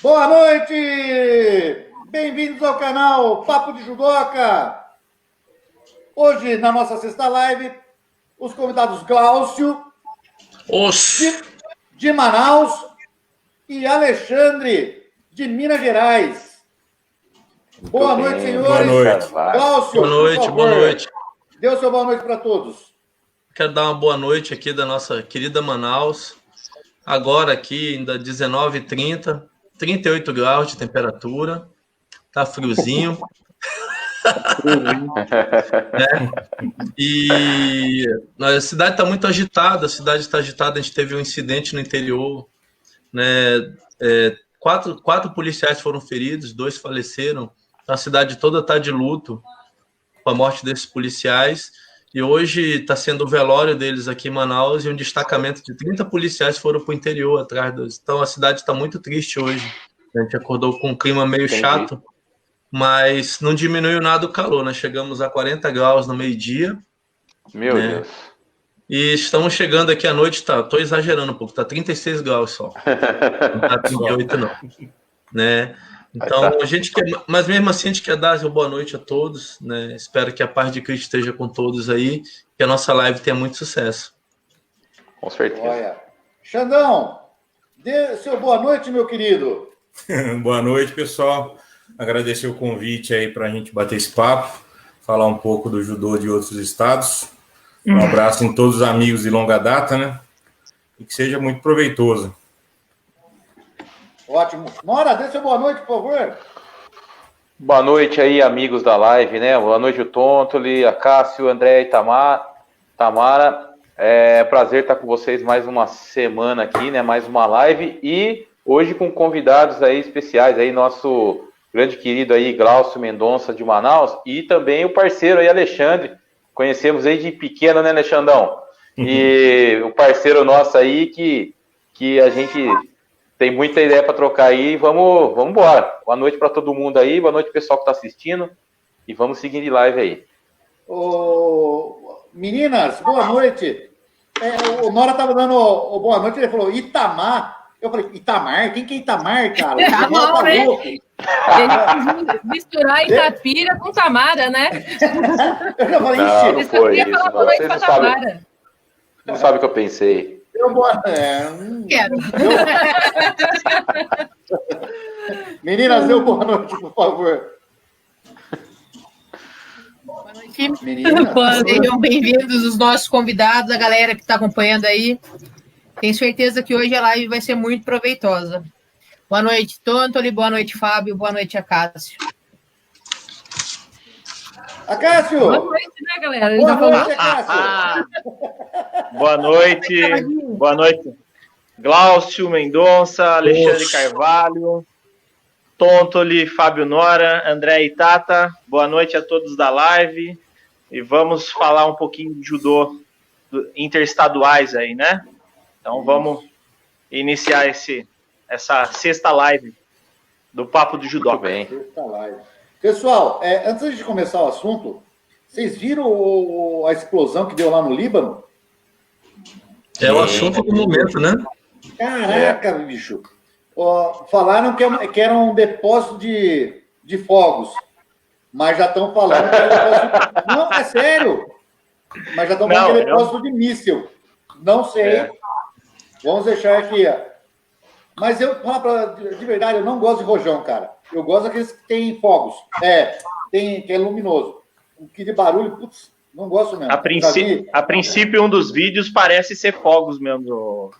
Boa noite! Bem-vindos ao canal Papo de Judoca. Hoje, na nossa sexta live, os convidados Glaucio, de Manaus, e Alexandre, de Minas Gerais. Boa noite, senhores. Boa noite. Glaucio, boa noite, boa noite. Dê o seu boa noite para todos. Quero dar uma boa noite aqui da nossa querida Manaus. Agora aqui, ainda 19h30, 38 graus de temperatura. Tá friozinho. E a cidade está muito agitada. A cidade está agitada. A gente teve um incidente no interior, né? Quatro policiais foram feridos, 2 faleceram. A cidade toda está de luto com a morte desses policiais. E hoje está sendo o velório deles aqui em Manaus e um destacamento de 30 policiais foram para o interior atrás deles. Então a cidade está muito triste hoje. A gente acordou com um clima meio chato, mas não diminuiu nada o calor. Nós chegamos a 40 graus no meio-dia. Meu Deus. E estamos chegando aqui à noite, estou exagerando um pouco, está 36 graus só. Não está 38 não. Né? Então, a gente quer, mas mesmo assim a gente quer dar uma boa noite a todos, né? Espero que a paz de Cristo esteja com todos aí, que a nossa live tenha muito sucesso. Com certeza. Olha. Xandão, dê seu boa noite, meu querido. Boa noite, pessoal. Agradecer o convite aí para a gente bater esse papo, falar um pouco do judô de outros estados. Um abraço em todos os amigos de longa data, né? E que seja muito proveitoso. Ótimo. Nora, dê seu boa noite, por favor. Boa noite aí, amigos da live, né? Boa noite, o Tontoli, a Cássio, André e Tamara. É prazer estar com vocês mais uma semana aqui, né? Mais uma live. E hoje com convidados aí especiais, aí nosso grande querido aí, Glaucio Mendonça de Manaus, e também o parceiro aí, Alexandre. Conhecemos aí de pequeno, né, Alexandrão? E o parceiro nosso aí que a gente tem muita ideia para trocar aí. Vamos embora. Boa noite para todo mundo aí. Boa noite, pessoal que está assistindo. E vamos seguir de live aí. Meninas, boa noite. O Nora estava dando boa noite, ele falou Itamar. Eu falei, Itamar? Quem que é Itamar, cara? Não, né? Ele misturar Itapira com Tamara, né? Eu já falei, não foi isso. Vocês não sabem o que eu pensei. Quero. Meninas, dê boa noite, por favor. Boa noite. Sejam bem-vindos os nossos convidados, a galera que está acompanhando aí. Tenho certeza que hoje a live vai ser muito proveitosa. Boa noite, Tontoli. Boa noite, Fábio. Boa noite, Acácio. Acácio! Boa noite, né, galera? Boa noite, Acácio! Boa noite. Boa noite. Glaucio Mendonça, Alexandre Carvalho, Tontoli, Fábio Nora, André e Tata. Boa noite a todos da live. E vamos falar um pouquinho de judô interestaduais aí, né? Então vamos iniciar essa sexta live do Papo do Judô. Bem. Pessoal, antes de começar o assunto, vocês viram a explosão que deu lá no Líbano? É o assunto do momento, né? Caraca, bicho. Falaram que era um depósito de fogos, mas já estão falando que é depósito... Não, é sério. Mas já estão falando que é depósito de míssil. Não sei. Vamos deixar aqui. Mas eu, de verdade, eu não gosto de rojão, cara. Eu gosto daqueles que tem fogos. Que é luminoso. O que de barulho, putz, não gosto mesmo. A princípio, um dos vídeos parece ser fogos mesmo.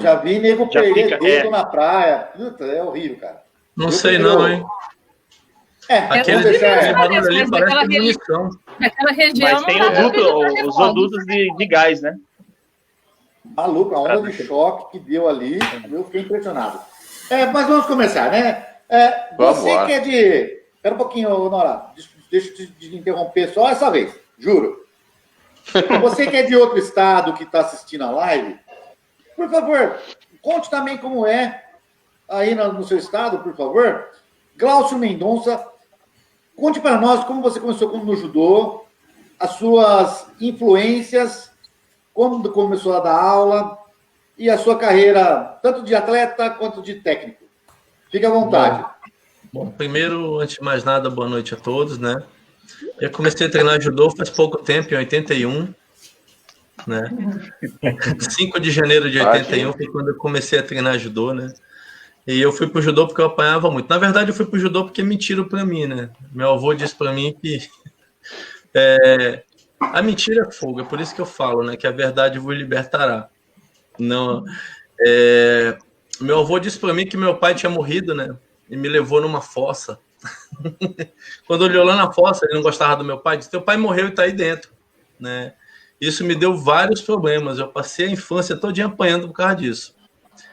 Já vi nego perder dedo na praia. Puta, é horrível, cara. Não sei não, hein? Aquele barulho ali parece munição. Naquela região mas tem os odutos de gás, né? Maluco, a onda de choque que deu ali, eu fiquei impressionado. Mas vamos começar, né? Você que é de... Espera um pouquinho, Nora. Deixa eu te interromper só essa vez, juro. Você que é de outro estado que está assistindo a live, por favor, conte também como é aí no seu estado, por favor. Glaucio Mendonça, conte para nós como você começou no judô, as suas influências, quando começou a dar aula e a sua carreira, tanto de atleta quanto de técnico. Fique à vontade. Bom, primeiro, antes de mais nada, boa noite a todos, né? Eu comecei a treinar judô faz pouco tempo, em 81, né? 5 de janeiro de 81 foi quando eu comecei a treinar judô, né? E eu fui pro judô porque eu apanhava muito. Na verdade, eu fui pro judô porque mentiram para mim, né? Meu avô disse para mim que a mentira é fogo, é por isso que eu falo, né? Que a verdade vos libertará. Não, meu avô disse para mim que meu pai tinha morrido, né? E me levou numa fossa. Quando olhou lá na fossa, ele não gostava do meu pai, disse: teu pai morreu e tá aí dentro, né? Isso me deu vários problemas. Eu passei a infância todinha apanhando por causa disso.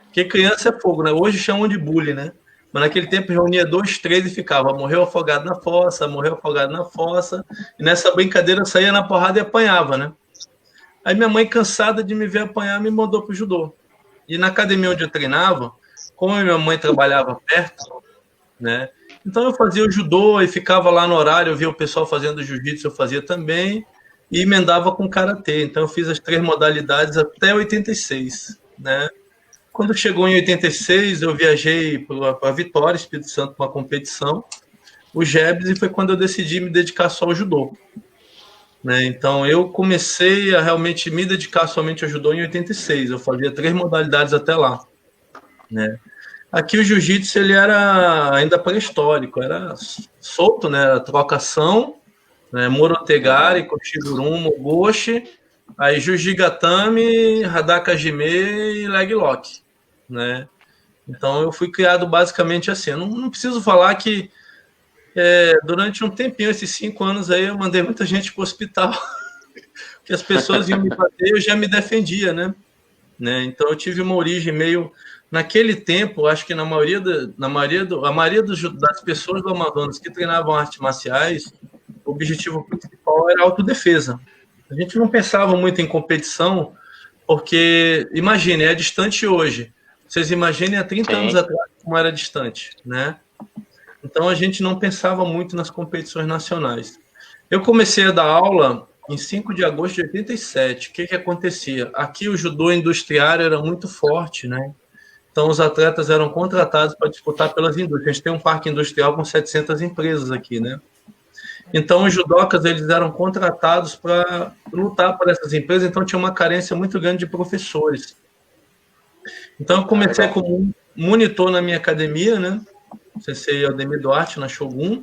Porque criança é fogo, né? Hoje chamam de bullying, né? Mas naquele tempo reunia 2, 3 e ficava: morreu afogado na fossa, morreu afogado na fossa. E nessa brincadeira eu saía na porrada e apanhava, né? Aí minha mãe, cansada de me ver apanhar, me mandou pro judô. E na academia onde eu treinava, como minha mãe trabalhava perto, né? Então eu fazia o judô e ficava lá no horário, eu via o pessoal fazendo jiu-jitsu, eu fazia também, e emendava com karatê. Então eu fiz as 3 modalidades até 86, né? Quando chegou em 86, eu viajei para Vitória, Espírito Santo, para uma competição, o JEBS, e foi quando eu decidi me dedicar só ao judô, né? Então eu comecei a realmente me dedicar somente ao judô em 86. Eu fazia 3 modalidades até lá, né? Aqui o jiu-jitsu ele era ainda pré-histórico, era solto, né? Era trocação, né? Morotegari, Koshigurum, Mogoshi, aí Jujigatame, Hadaka Jime e Leg Lock, né? Então eu fui criado basicamente assim. Eu não preciso falar que durante um tempinho, esses 5 anos aí, eu mandei muita gente para o hospital, porque as pessoas iam me bater, eu já me defendia, né? Então eu tive uma origem meio... Naquele tempo, acho que a maioria das pessoas do Amazonas que treinavam artes marciais, o objetivo principal era a autodefesa. A gente não pensava muito em competição, porque, imagine, é distante hoje. Vocês imaginem há 30 anos atrás como era distante, né? Então a gente não pensava muito nas competições nacionais. Eu comecei a dar aula em 5 de agosto de 87. O que acontecia? Aqui o judô industriário era muito forte, né? Então, os atletas eram contratados para disputar pelas indústrias. A gente tem um parque industrial com 700 empresas aqui, né? Então, os judocas, eles eram contratados para lutar por essas empresas, então tinha uma carência muito grande de professores. Então, eu comecei como monitor na minha academia, né? Sensei Aldemir Duarte, na Shogun.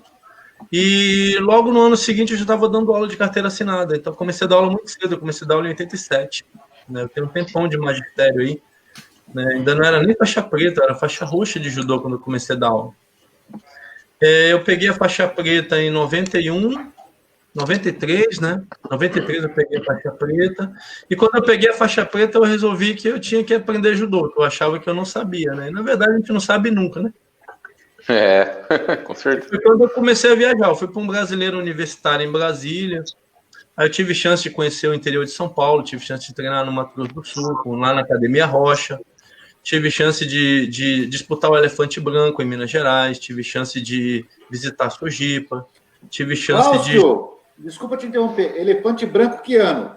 E logo no ano seguinte, eu já estava dando aula de carteira assinada. Então, eu comecei a dar aula muito cedo. Eu comecei a dar aula em 87. Né? Eu tenho um tempão de magistério aí. Ainda não era nem faixa preta, era faixa roxa de judô quando eu comecei a dar aula. Eu peguei a faixa preta em 91, 93, né? 93 eu peguei a faixa preta. E quando eu peguei a faixa preta, eu resolvi que eu tinha que aprender judô, que eu achava que eu não sabia, né? E, na verdade, a gente não sabe nunca, né? Com certeza. Foi quando eu comecei a viajar. Eu fui para um brasileiro universitário em Brasília. Aí eu tive chance de conhecer o interior de São Paulo, tive chance de treinar no Mato Grosso do Sul, lá na Academia Rocha. Tive chance de disputar o Elefante Branco em Minas Gerais, tive chance de visitar Sojipa, tive chance desculpa te interromper, Elefante Branco que ano?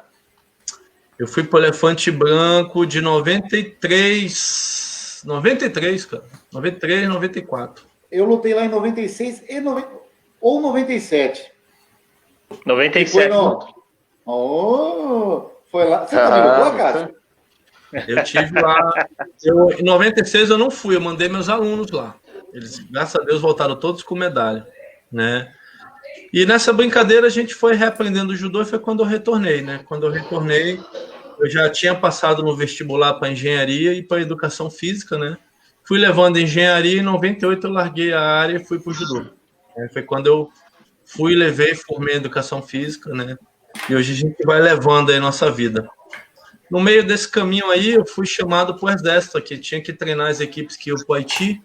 Eu fui para o Elefante Branco de 93, cara, 93, 94. Eu lutei lá em 96 ou 97. 97. Foi lá. Você também lutou, Cássio? Eu tive lá. Em 96 eu não fui, eu mandei meus alunos lá. Eles, graças a Deus, voltaram todos com medalha, né? E nessa brincadeira a gente foi reaprendendo o judô e foi quando eu retornei, né? Quando eu retornei, eu já tinha passado no vestibular para engenharia e para educação física, né? Fui levando engenharia e em 98 eu larguei a área e fui para o judô. Foi quando eu fui, levei, formei educação física, né? E hoje a gente vai levando aí nossa vida. No meio desse caminho aí, eu fui chamado para o Exército, que tinha que treinar as equipes que iam para o Haiti.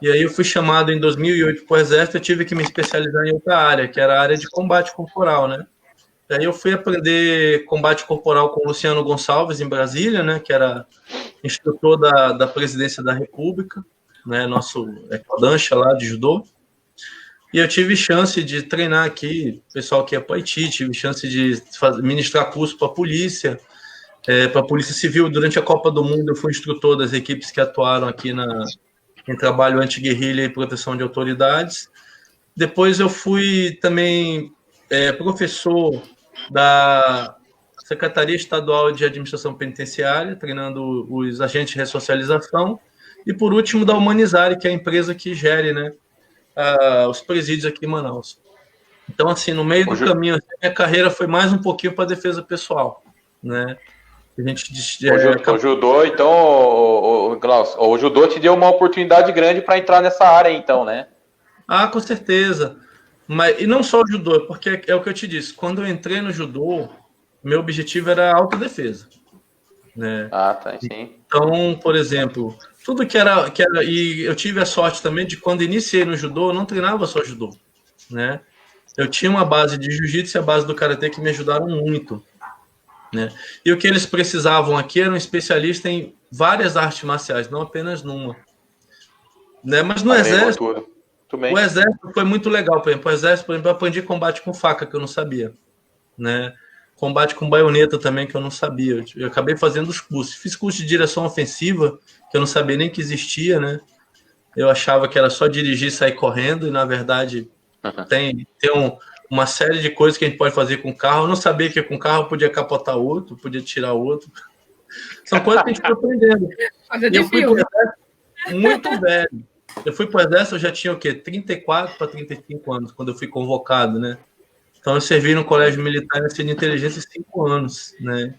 E aí eu fui chamado em 2008 para o Exército, eu tive que me especializar em outra área, que era a área de combate corporal, né? E aí eu fui aprender combate corporal com o Luciano Gonçalves, em Brasília, né? Que era instrutor da Presidência da República, né? Nosso codancha lá de judô. E eu tive chance de treinar aqui, pessoal que ia para o Haiti, tive chance de ministrar curso para a polícia Civil. Durante a Copa do Mundo, eu fui instrutor das equipes que atuaram aqui em trabalho anti-guerrilha e proteção de autoridades. Depois eu fui também professor da Secretaria Estadual de Administração Penitenciária, treinando os agentes de ressocialização. E, por último, da Humanizare, que é a empresa que gere, né, os presídios aqui em Manaus. Então, assim, no meio do caminho, minha carreira foi mais um pouquinho para a defesa pessoal, né? A gente o judô, então, Glaucio, o judô te deu uma oportunidade grande para entrar nessa área, então, né? Ah, com certeza. E não só o judô, porque é o que eu te disse. Quando eu entrei no judô, meu objetivo era a autodefesa, né? Ah, tá, sim. Então, por exemplo, tudo que era... E eu tive a sorte também de, quando iniciei no judô, eu não treinava só judô, né? Eu tinha uma base de jiu-jitsu e a base do karatê que me ajudaram muito, né? E o que eles precisavam aqui era um especialista em várias artes marciais, não apenas numa, né? Mas no exército, o exército foi muito legal. Por exemplo, o exército, eu aprendi combate com faca, que eu não sabia, né? Combate com baioneta também, que eu não sabia. Eu acabei fazendo os cursos. Fiz curso de direção ofensiva, que eu não sabia nem que existia, né? Eu achava que era só dirigir e sair correndo, e na verdade tem uma série de coisas que a gente pode fazer com o carro. Eu não sabia que com o carro podia capotar outro, podia tirar outro. São coisas que a gente foi aprendendo. E eu fui pro exército muito velho. Eu fui para o exército, eu já tinha o quê? 34 para 35 anos, quando eu fui convocado, né? Então eu servi no colégio militar na ciência de inteligência 5 anos, né?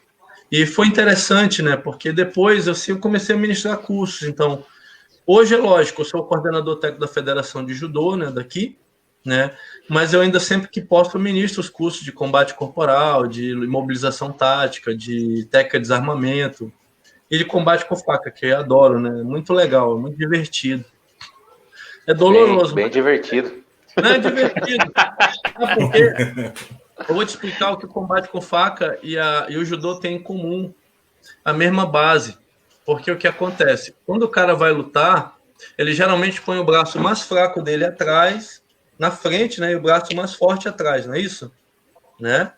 E foi interessante, né? Porque depois eu comecei a ministrar cursos. Então, hoje é lógico, eu sou o coordenador técnico da Federação de Judô, né, daqui, né? Mas eu ainda, sempre que posso, eu ministro os cursos de combate corporal, de imobilização tática, de técnica de desarmamento e de combate com faca, que eu adoro, né? Muito legal, muito divertido. É doloroso. Bem divertido. Não é divertido. É porque eu vou te explicar o que o combate com faca e o judô tem em comum. A mesma base. Porque o que acontece? Quando o cara vai lutar, ele geralmente põe o braço mais fraco dele atrás, na frente, né? E o braço mais forte atrás, não é isso? Né?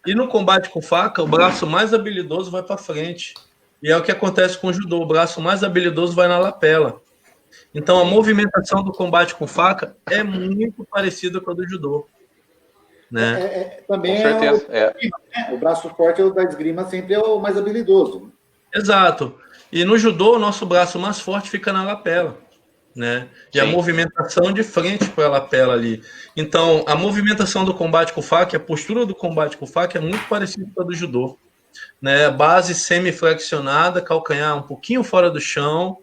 E no combate com faca, o braço mais habilidoso vai para frente. E é o que acontece com o judô. O braço mais habilidoso vai na lapela. Então, a movimentação do combate com faca é muito parecida com a do judô. Né? Também com certeza. O braço forte da esgrima sempre é o mais habilidoso. Exato. E no judô, o nosso braço mais forte fica na lapela. Né? E a movimentação de frente para a lapela ali. Então, a movimentação do combate com faca, a postura do combate com faca é muito parecida com a do judô. Né? Base semi-flexionada, calcanhar um pouquinho fora do chão,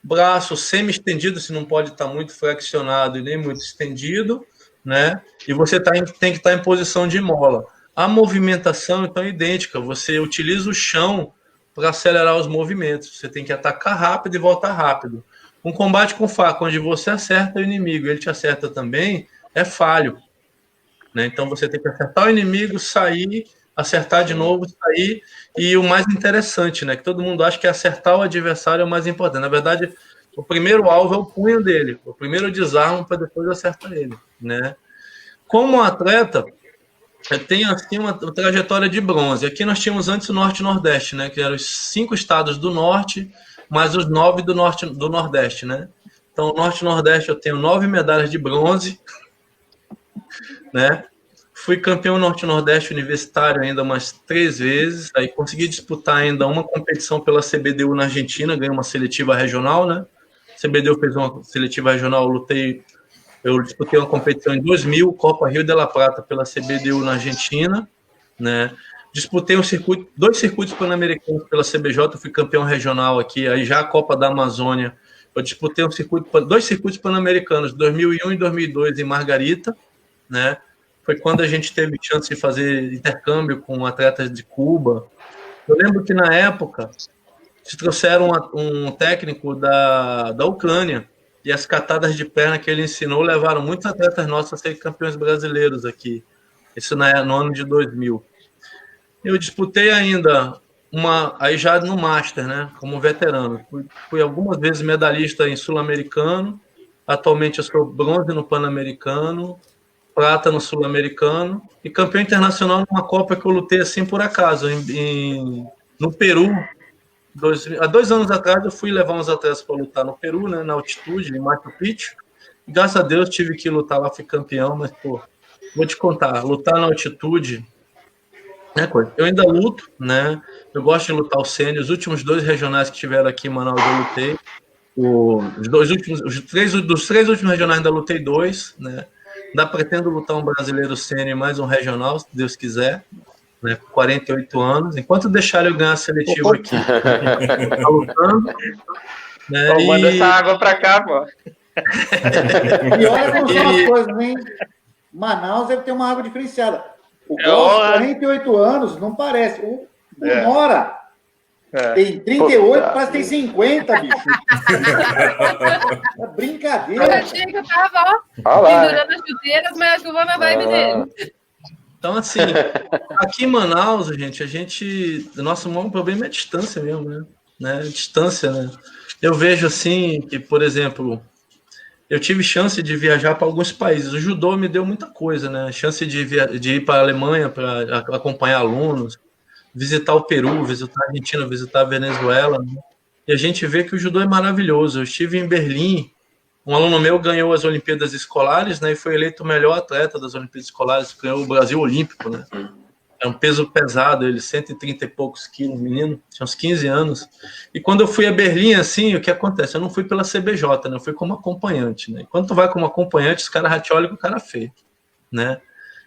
braço semi-estendido, se não pode estar muito flexionado e nem muito estendido, né? E você tem que estar em posição de mola. A movimentação, então, é idêntica. Você utiliza o chão para acelerar os movimentos. Você tem que atacar rápido e voltar rápido. Um combate com faca, onde você acerta o inimigo e ele te acerta também, é falho. Né? Então, você tem que acertar o inimigo, sair, acertar de novo, sair. E o mais interessante, né, que todo mundo acha que acertar o adversário é o mais importante. Na verdade, o primeiro alvo é o punho dele. O primeiro desarma para depois acertar ele. Né? Como atleta, tem assim uma trajetória de bronze. Aqui nós tínhamos antes o Norte e Nordeste, né, que eram os 5 estados do Norte, mais os 9 do Norte do Nordeste. Né? Então, o Norte e Nordeste eu tenho 9 medalhas de bronze. Né? Fui campeão Norte-Nordeste universitário ainda umas 3 vezes. Aí consegui disputar ainda uma competição pela CBDU na Argentina, ganhei uma seletiva regional, né? A CBDU fez uma seletiva regional, eu disputei uma competição em 2000, Copa Rio de la Plata pela CBDU na Argentina, né? Disputei 2 circuitos pan-americanos pela CBJ, fui campeão regional aqui, aí já a Copa da Amazônia. Eu disputei 2 circuitos pan-americanos, 2001 e 2002 em Margarita, né? Foi quando a gente teve chance de fazer intercâmbio com atletas de Cuba. Eu lembro que, na época, se trouxeram um técnico da Ucrânia, e as catadas de perna que ele ensinou levaram muitos atletas nossos a serem campeões brasileiros aqui. Isso no ano de 2000. Eu disputei ainda, aí já no Master, né, como veterano. Fui algumas vezes medalhista em Sul-Americano. Atualmente eu sou bronze no Pan-Americano, prata no Sul-Americano e campeão internacional numa Copa que eu lutei assim por acaso, no Peru, há 2 anos atrás eu fui levar uns atletas para lutar no Peru, né, na altitude, em Machu Picchu. E, graças a Deus tive que lutar lá, fui campeão, mas, pô, vou te contar, lutar na altitude é coisa. Eu ainda luto, né? Eu gosto de lutar o sênior. Os últimos 2 regionais que tiveram aqui em Manaus eu lutei. Dos 3 últimos regionais ainda lutei 2, né? Ainda pretendo lutar um brasileiro sênior e mais um regional, se Deus quiser, né? Com 48 anos. Enquanto deixar eu ganhar a seletiva aqui, tá lutando. Né? Pô, manda essa água pra cá, pô. E olha como são as coisas, hein? Manaus deve ter uma água diferenciada. O Glaucio, 48 anos, não parece. O Nora tem 38, parece que tem 50, bicho. É brincadeira. Eu achei que eu tava, pendurando as chuteiras, mas acho que eu vou na vibe dele. Então, assim, aqui em Manaus, gente, nosso maior problema é a distância mesmo, né? Distância, né? Eu vejo, assim, que, por exemplo, eu tive chance de viajar para alguns países. O judô me deu muita coisa, né? Chance de ir para a Alemanha para acompanhar alunos, visitar o Peru, visitar a Argentina, visitar a Venezuela, né? E a gente vê que o judô é maravilhoso. Eu estive em Berlim, um aluno meu ganhou as Olimpíadas Escolares, né? E foi eleito o melhor atleta das Olimpíadas Escolares, ganhou o Brasil Olímpico, né? É um peso pesado, ele 130 e poucos quilos, menino, tinha uns 15 anos. E quando eu fui a Berlim, assim, o que acontece? Eu não fui pela CBJ, né? Eu fui como acompanhante, né? E quando tu vai como acompanhante, os caras já te olham com o cara feio, né?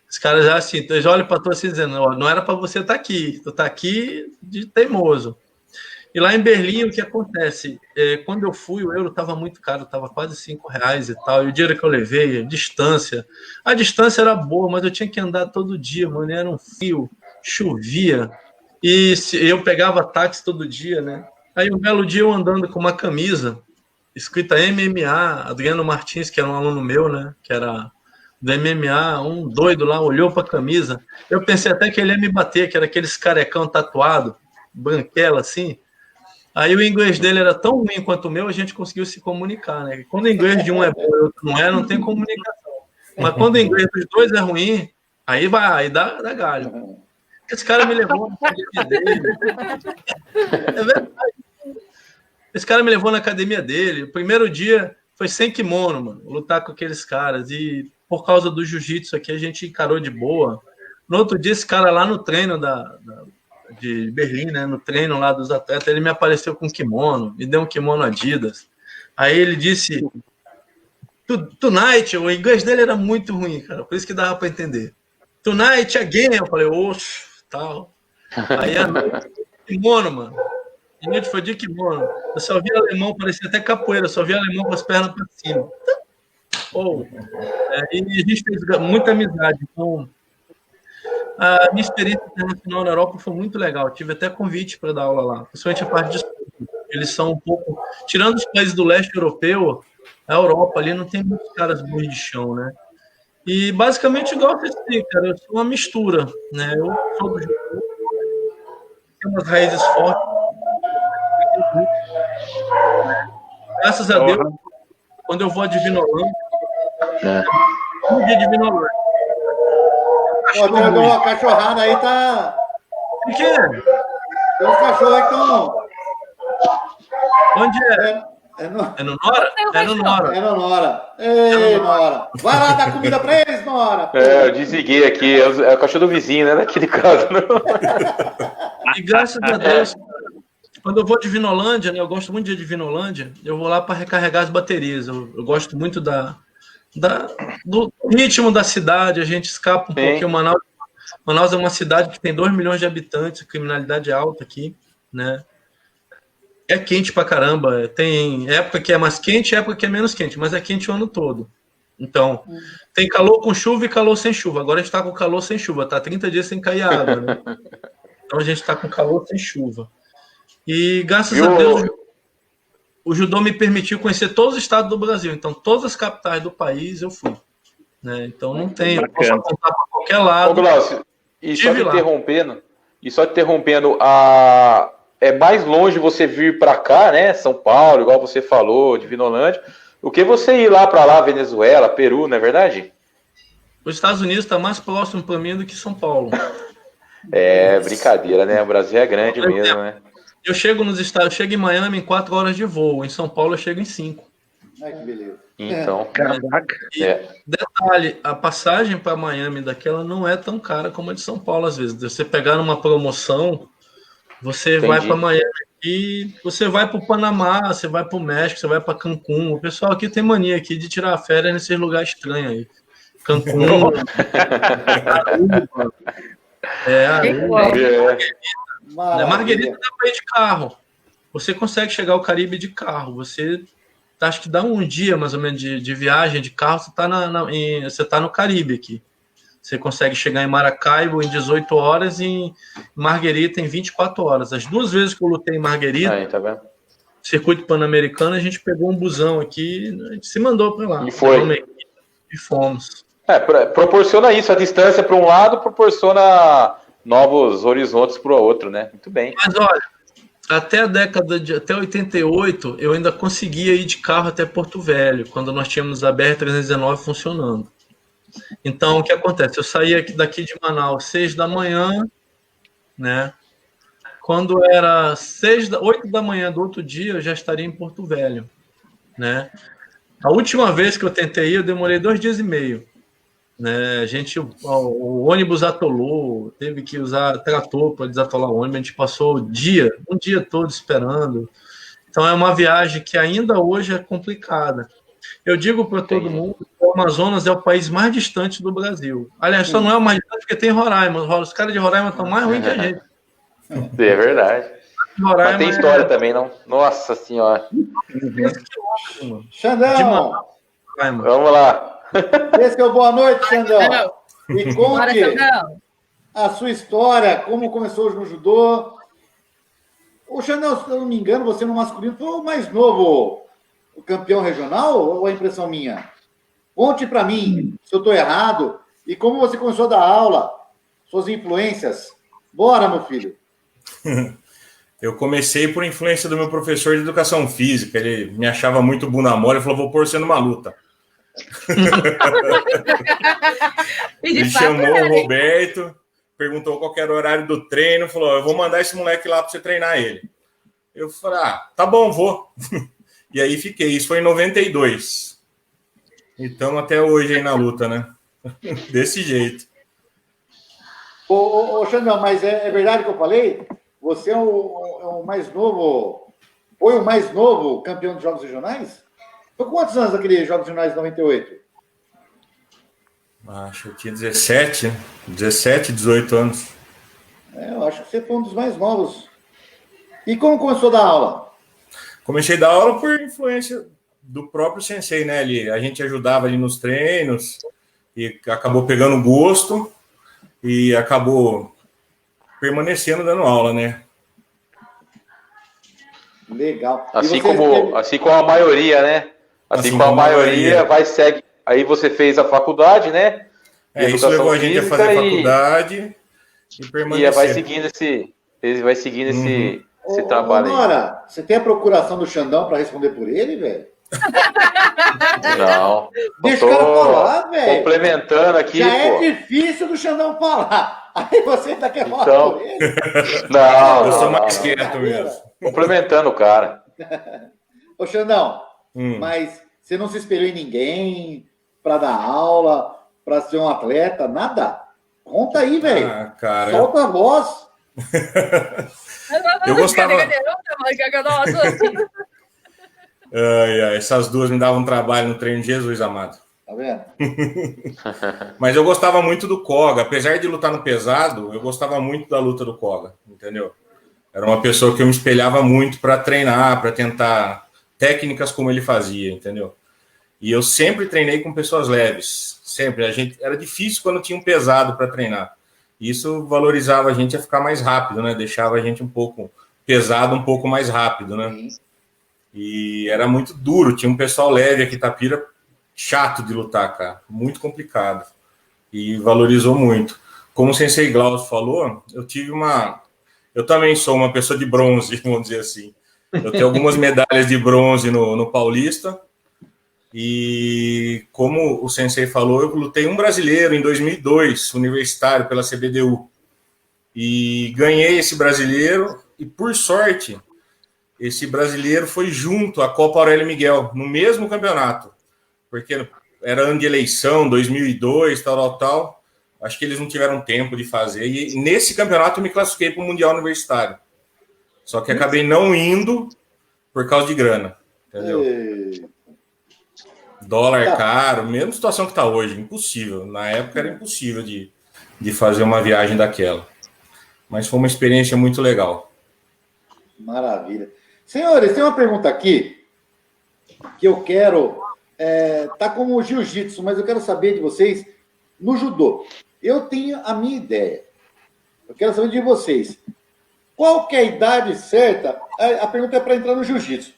Os caras já assim, eles olham para tu assim, dizendo, ó, não era para você estar aqui, tu tá aqui de teimoso. E lá em Berlim, o que acontece? Quando eu fui, o euro estava muito caro, estava quase R$5 e tal. E o dinheiro que eu levei, a distância era boa, mas eu tinha que andar todo dia, mano. Era um frio, chovia. E eu pegava táxi todo dia, né? Aí um belo dia eu andando com uma camisa escrita MMA, Adriano Martins, que era um aluno meu, né? Que era do MMA, um doido lá, olhou para a camisa. Eu pensei até que ele ia me bater, que era aqueles carecão tatuado, branquela assim. Aí o inglês dele era tão ruim quanto o meu, a gente conseguiu se comunicar, né? Quando o inglês de um é bom e o outro não tem comunicação. Mas quando o inglês dos dois é ruim, aí dá galho. Esse cara me levou na academia dele. É verdade. Esse cara me levou na academia dele. O primeiro dia foi sem kimono, mano, lutar com aqueles caras. E por causa do jiu-jitsu aqui, a gente encarou de boa. No outro dia, esse cara lá no treino de Berlim, né, no treino lá dos atletas, ele me apareceu com um kimono, me deu um kimono Adidas. Aí ele disse, tonight, o inglês dele era muito ruim, cara, por isso que dava para entender. Tonight again, eu falei, oxe, tal. Aí a noite, kimono, mano. A noite foi de kimono. Eu só vi alemão, parecia até capoeira, eu só vi alemão com as pernas para cima. E a gente fez muita amizade, então a minha experiência internacional na Europa foi muito legal. Eu tive até convite para dar aula lá, principalmente a parte de estudo. Eles são um pouco... Tirando os países do leste europeu, a Europa ali não tem muitos caras bons de chão, né? E basicamente igual eu disse, cara, eu sou uma mistura, né? Eu sou do judô, tenho umas raízes fortes. Graças a Deus, quando eu vou a Divinolândia, um dia Divinolândia. Tem uma cachorrada aí, tá... O quê? Tem uns cachorros aí que estão... Onde é? É no Nora? É no Nora. É no Nora. Ei, Nora. Vai lá dar comida pra eles, Nora. Eu desliguei aqui. É o cachorro do vizinho, né? Daqui de casa. Não. E graças a Deus, quando eu vou de Divinolândia, né? Eu gosto muito de Divinolândia, eu vou lá para recarregar as baterias. Eu gosto muito do ritmo da cidade, a gente escapa um pouquinho. Manaus é uma cidade que tem 2 milhões de habitantes, criminalidade alta aqui, né? É quente pra caramba, tem época que é mais quente, época que é menos quente, mas é quente o ano todo. Então, tem calor com chuva e calor sem chuva. Agora a gente tá com calor sem chuva, tá 30 dias sem cair água, né? Então a gente tá com calor sem chuva. E graças a Deus, o judô me permitiu conhecer todos os estados do Brasil. Então, todas as capitais do país eu fui. Né? Então, não tem, eu posso apontar para qualquer lado. Ô, Glaucio, e só te interrompendo, é mais longe você vir para cá, né? São Paulo, igual você falou, Divinolândia, do que você ir para lá, Venezuela, Peru, não é verdade? Os Estados Unidos está mais próximo para mim do que São Paulo. É brincadeira, né? O Brasil é grande mesmo, né? Eu chego nos Estados, eu chego em Miami em 4 horas de voo. Em São Paulo eu chego em 5. Ai, que beleza. Então, Caraca. Detalhe, a passagem para Miami daquela não é tão cara como a de São Paulo, às vezes. Você pegar numa promoção, você vai para Miami e você vai para o Panamá, você vai para o México, você vai para Cancún. O pessoal aqui tem mania aqui de tirar férias nesses lugares estranhos aí. Cancún, Margarita dá para ir de carro. Você consegue chegar ao Caribe de carro. Você acho que dá um dia mais ou menos de viagem de carro, você tá no Caribe aqui. Você consegue chegar em Maracaibo em 18 horas e em Margarita em 24 horas. As 2 vezes que eu lutei em Margarita, aí, tá vendo? circuito pan-americano, a gente pegou um busão aqui, a gente se mandou para lá. E foi. E fomos. Proporciona isso, a distância para um lado proporciona novos horizontes para o outro, né? Muito bem. Mas olha, até 88, eu ainda conseguia ir de carro até Porto Velho, quando nós tínhamos a BR-319 funcionando. Então, o que acontece? Eu saía daqui de Manaus 6 da manhã, né? Quando era 8 da manhã do outro dia, eu já estaria em Porto Velho, né? A última vez que eu tentei ir, eu demorei 2 dias e meio. Né? O ônibus atolou, teve que usar trator para desatolar o ônibus, a gente passou um dia todo esperando. Então é uma viagem que ainda hoje é complicada. Eu digo para todo mundo que o Amazonas é o país mais distante do Brasil. Aliás, só não é o mais distante porque tem Roraima. Os caras de Roraima estão mais ruins que a gente. É verdade. Roraima mas tem história também, não? Nossa Senhora. Xandão! Vamos lá. Esse é o boa noite, Xandão. E Bora, conte Xandão. a sua história, como começou no judô. O Xandão, se eu não me engano, você no masculino foi o mais novo o campeão regional, ou é impressão minha? Conte para mim se eu estou errado e como você começou a dar aula, suas influências. Bora, meu filho. Eu comecei por influência do meu professor de educação física. Ele me achava muito bunda mole e falou: vou pôr você numa luta. Ele chamou o Roberto, perguntou qual era o horário do treino, falou: eu vou mandar esse moleque lá para você treinar ele. Eu falei: tá bom, vou. E aí fiquei. Isso foi em 92. E estamos até hoje aí na luta, né? Desse jeito. Ô, Xandão, mas é verdade que eu falei? Você é o mais novo, foi o mais novo campeão de Jogos Regionais? Foi quantos anos aqueles Jogos Regionais de 98? Acho que eu tinha 17, 18 anos. Eu acho que você foi um dos mais novos. E como começou a dar aula? Comecei a dar aula por influência do próprio sensei, né? A gente ajudava ali nos treinos e acabou pegando gosto e acabou permanecendo dando aula, né? Legal. Assim como a maioria, né? Assim como a maioria vai seguir. Aí você fez a faculdade, né? Isso levou a gente a fazer faculdade e permanecer. E vai seguindo esse trabalho. Nora, você tem a procuração do Xandão para responder por ele, velho? Não. Deixa o cara falar, velho. Complementando aqui, Já é difícil do Xandão falar. Aí você ainda quer falar por ele? Não, eu sou mais quieto mesmo. Complementando o cara. Ô, Xandão, mas você não se espelhou em ninguém para dar aula, para ser um atleta, nada? Conta aí, velho. Cara. Solta a voz. Eu gostava... essas duas me davam trabalho no treino de Jesus amado. Tá vendo? Mas eu gostava muito do Koga. Apesar de lutar no pesado, eu gostava muito da luta do Koga, entendeu? Era uma pessoa que eu me espelhava muito para treinar, para tentar técnicas como ele fazia, entendeu? E eu sempre treinei com pessoas leves. Sempre. Era difícil quando tinha um pesado para treinar. Isso valorizava a gente a ficar mais rápido, né? Deixava a gente um pouco pesado, um pouco mais rápido, né? E era muito duro. Tinha um pessoal leve aqui em Itapira, chato de lutar, cara. Muito complicado. E valorizou muito. Como o Sensei Glaucio falou, eu também sou uma pessoa de bronze, vamos dizer assim. Eu tenho algumas medalhas de bronze no Paulista. E como o Sensei falou, eu lutei um brasileiro em 2002, universitário, pela CBDU. E ganhei esse brasileiro E por sorte, esse brasileiro foi junto à Copa Aurélio Miguel, no mesmo campeonato. Porque era ano de eleição, 2002, tal. Acho que eles não tiveram tempo de fazer. E nesse campeonato eu me classifiquei para o Mundial Universitário. Só que acabei não indo por causa de grana. Entendeu? Dólar caro, mesma situação que está hoje, impossível. Na época era impossível de fazer uma viagem daquela. Mas foi uma experiência muito legal. Maravilha. Senhores, tem uma pergunta aqui que eu quero... tá como o jiu-jitsu, mas eu quero saber de vocês no judô. Eu tenho a minha ideia. Eu quero saber de vocês. Qual que é a idade certa? A pergunta é para entrar no jiu-jitsu.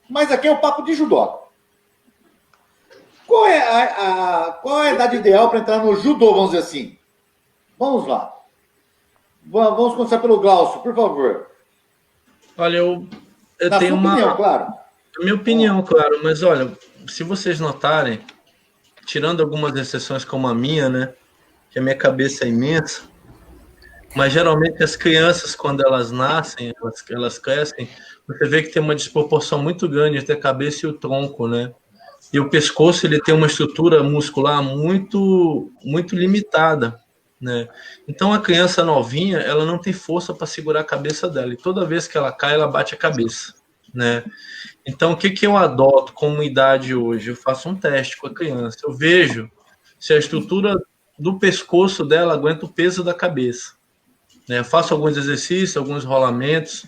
Mas aqui é o papo de judô. Qual é a idade ideal para entrar no judô, vamos dizer assim? Vamos lá. Vamos começar pelo Glaucio, por favor. Olha, eu Na tenho sua opinião, claro. Minha opinião, claro, mas olha, se vocês notarem, tirando algumas exceções como a minha, né, que a minha cabeça é imensa, mas geralmente as crianças, quando elas nascem, elas crescem, você vê que tem uma desproporção muito grande entre a cabeça e o tronco, né? E o pescoço, ele tem uma estrutura muscular muito limitada, né? Então a criança novinha, ela não tem força para segurar a cabeça dela, e toda vez que ela cai, ela bate a cabeça, né? Então o que eu adoto como idade hoje? Eu faço um teste com a criança, eu vejo se a estrutura do pescoço dela aguenta o peso da cabeça, né? Eu faço alguns exercícios, alguns rolamentos,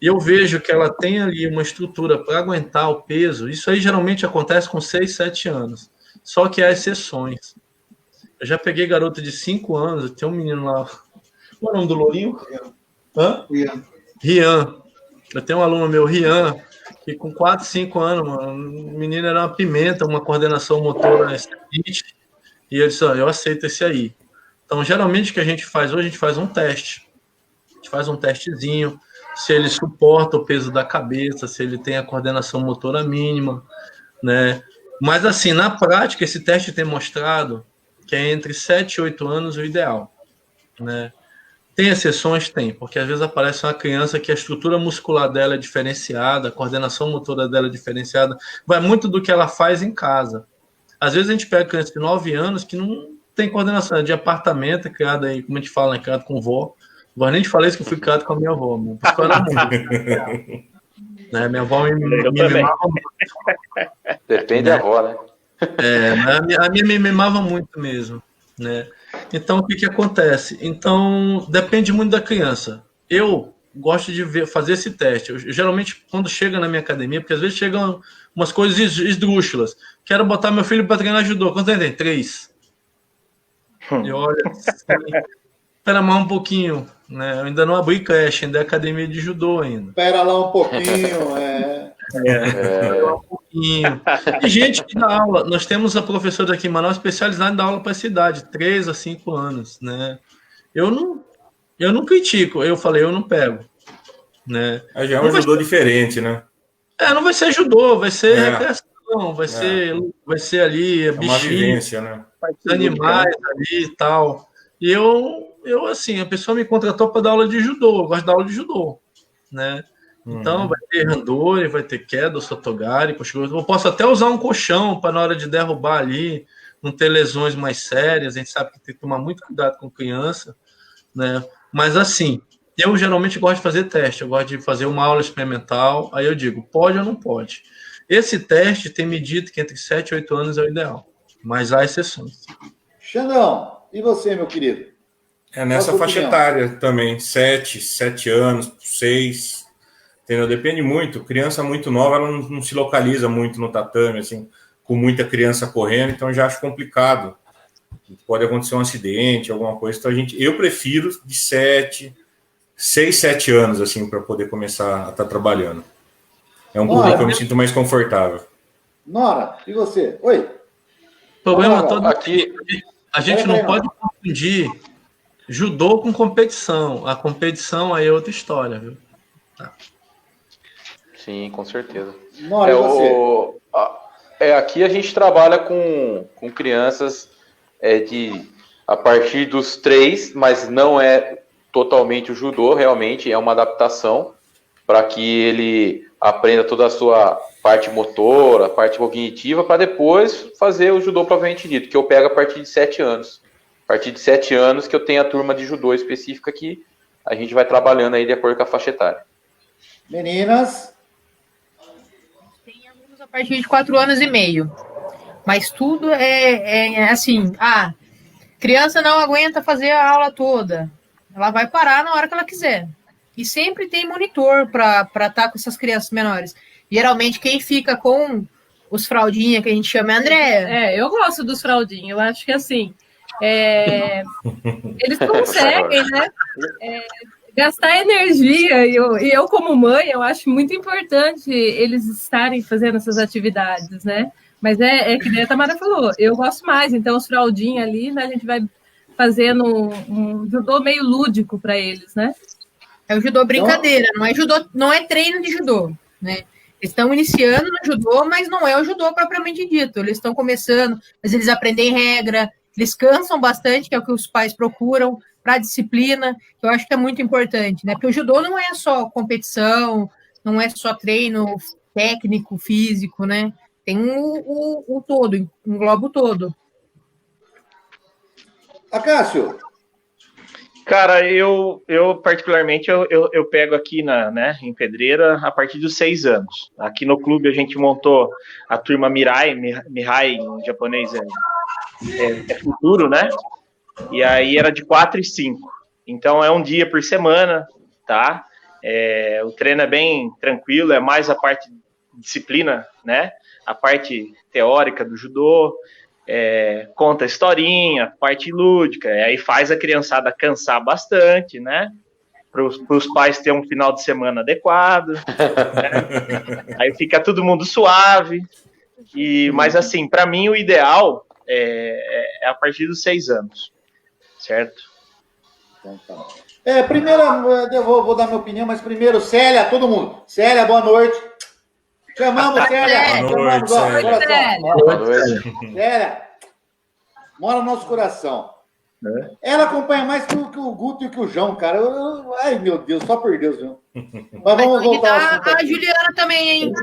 e eu vejo que ela tem ali uma estrutura para aguentar o peso. Isso aí geralmente acontece com 6, 7 anos, só que há exceções. Eu já peguei garota de 5 anos, tem um menino lá. Qual é o nome do lourinho? Rian. Eu tenho um aluno meu, Rian, que com 4, 5 anos, mano, o menino era uma pimenta, uma coordenação motora excelente, e eu disse, eu aceito esse aí. Então, geralmente o que a gente faz hoje, a gente faz um teste. A gente faz um testezinho, se ele suporta o peso da cabeça, se ele tem a coordenação motora mínima, né? Mas, assim, na prática, esse teste tem mostrado que é entre 7 e 8 anos o ideal, né? Tem exceções? Tem, porque às vezes aparece uma criança que a estrutura muscular dela é diferenciada, a coordenação motora dela é diferenciada, vai muito do que ela faz em casa. Às vezes a gente pega criança de 9 anos que não tem coordenação, é de apartamento, é criada aí, como a gente fala, é criado com vó. Agora nem te falei isso que eu fui criado com a minha avó, mano. Porque eu era muito. Né? Minha avó me mimava muito. Depende da avó, né? A minha me mimava muito mesmo, né? Então, o que acontece? Então, depende muito da criança. Eu gosto de fazer esse teste. Eu, geralmente, quando chega na minha academia, porque às vezes chegam umas coisas esdrúxulas. Quero botar meu filho para treinar judô. Quantos anos tem? 3. Eu olho assim, espera mais um pouquinho, né? Eu ainda não abri creche, ainda é academia de judô ainda. Espera lá um pouquinho, um pouquinho. E gente que dá aula, nós temos a professora aqui em Manaus especializada em dar aula para essa idade, 3 a 5 anos, né? Eu não critico, eu falei, eu não pego, né? Aí já é um judô diferente, né? Não vai ser judô, vai ser recreação, vai ser ali uma vivência, né? Animais ali e tal. E eu assim, a pessoa me contratou para dar aula de judô, eu gosto de dar aula de judô, né? Então vai ter randori, vai ter kendo, sotogari, eu posso até usar um colchão para na hora de derrubar ali, não ter lesões mais sérias. A gente sabe que tem que tomar muito cuidado com criança, né? Mas assim, eu geralmente gosto de fazer teste, eu gosto de fazer uma aula experimental, aí eu digo, pode ou não pode. Esse teste tem me dito que entre 7 e 8 anos é o ideal, mas há exceções. Xandão, e você, meu querido? Nessa faixa etária também, 7 anos, 6, entendeu? Depende muito. Criança muito nova, ela não se localiza muito no tatame, assim, com muita criança correndo, então eu já acho complicado. Pode acontecer um acidente, alguma coisa. Então eu prefiro de 6, 7 anos, assim, para poder começar a estar trabalhando. É um público que eu me sinto mais confortável. Nora, e você? Oi. O problema todo aqui, a gente não pode confundir judô com competição. A competição aí é outra história, viu? Tá. Sim, com certeza. Nora, e você? Aqui a gente trabalha com crianças a partir dos 3, mas não é totalmente o judô, realmente é uma adaptação para que ele aprenda toda a sua parte motora, a parte cognitiva, para depois fazer o judô propriamente dito, que eu pego a partir de 7 anos. A partir de 7 anos que eu tenho a turma de judô específica que a gente vai trabalhando aí de acordo com a faixa etária. Meninas? Tem alunos a partir de 4 anos e meio. Mas tudo é assim, criança não aguenta fazer a aula toda. Ela vai parar na hora que ela quiser. E sempre tem monitor para estar com essas crianças menores. Geralmente quem fica com os fraldinha, que a gente chama, é a Andréa. Eu gosto dos fraldinhos. Eu acho que assim, eles conseguem, né? Gastar energia. E eu, como mãe, eu acho muito importante eles estarem fazendo essas atividades, né? Mas que nem a Tamara falou, eu gosto mais. Então, os fraldinhos ali, né, a gente vai fazendo um judô meio lúdico para eles, né? É o judô brincadeira, não é treino de judô, né? Eles estão iniciando no judô, mas não é o judô propriamente dito. Eles estão começando, mas eles aprendem regra, eles cansam bastante, que é o que os pais procuram, para a disciplina, que eu acho que é muito importante, né? Porque o judô não é só competição, não é só treino técnico, físico, né? Tem o todo, engloba o todo. Acácio? Cara, eu particularmente, eu pego aqui em Pedreira a partir dos 6 anos. Aqui no clube a gente montou a turma Mihai em japonês é futuro, né? E aí era de 4 e 5. Então é um dia por semana, tá? O treino é bem tranquilo, é mais a parte de disciplina, né? A parte teórica do judô, conta historinha, parte lúdica, aí faz a criançada cansar bastante, né? Para os pais terem um final de semana adequado, né? Aí fica todo mundo suave. Mas assim, para mim o ideal é a partir dos 6 anos, certo? Então, tá. Primeiro, eu vou dar minha opinião, mas primeiro, Célia, todo mundo. Célia, boa noite. Chamamos, Célia. Boa noite, Célia. Boa noite. Célia, mora no nosso coração. Ela acompanha mais que o Guto e que o João, cara. Ai, meu Deus, só por Deus, viu? Mas vamos voltar ao a Juliana também, hein?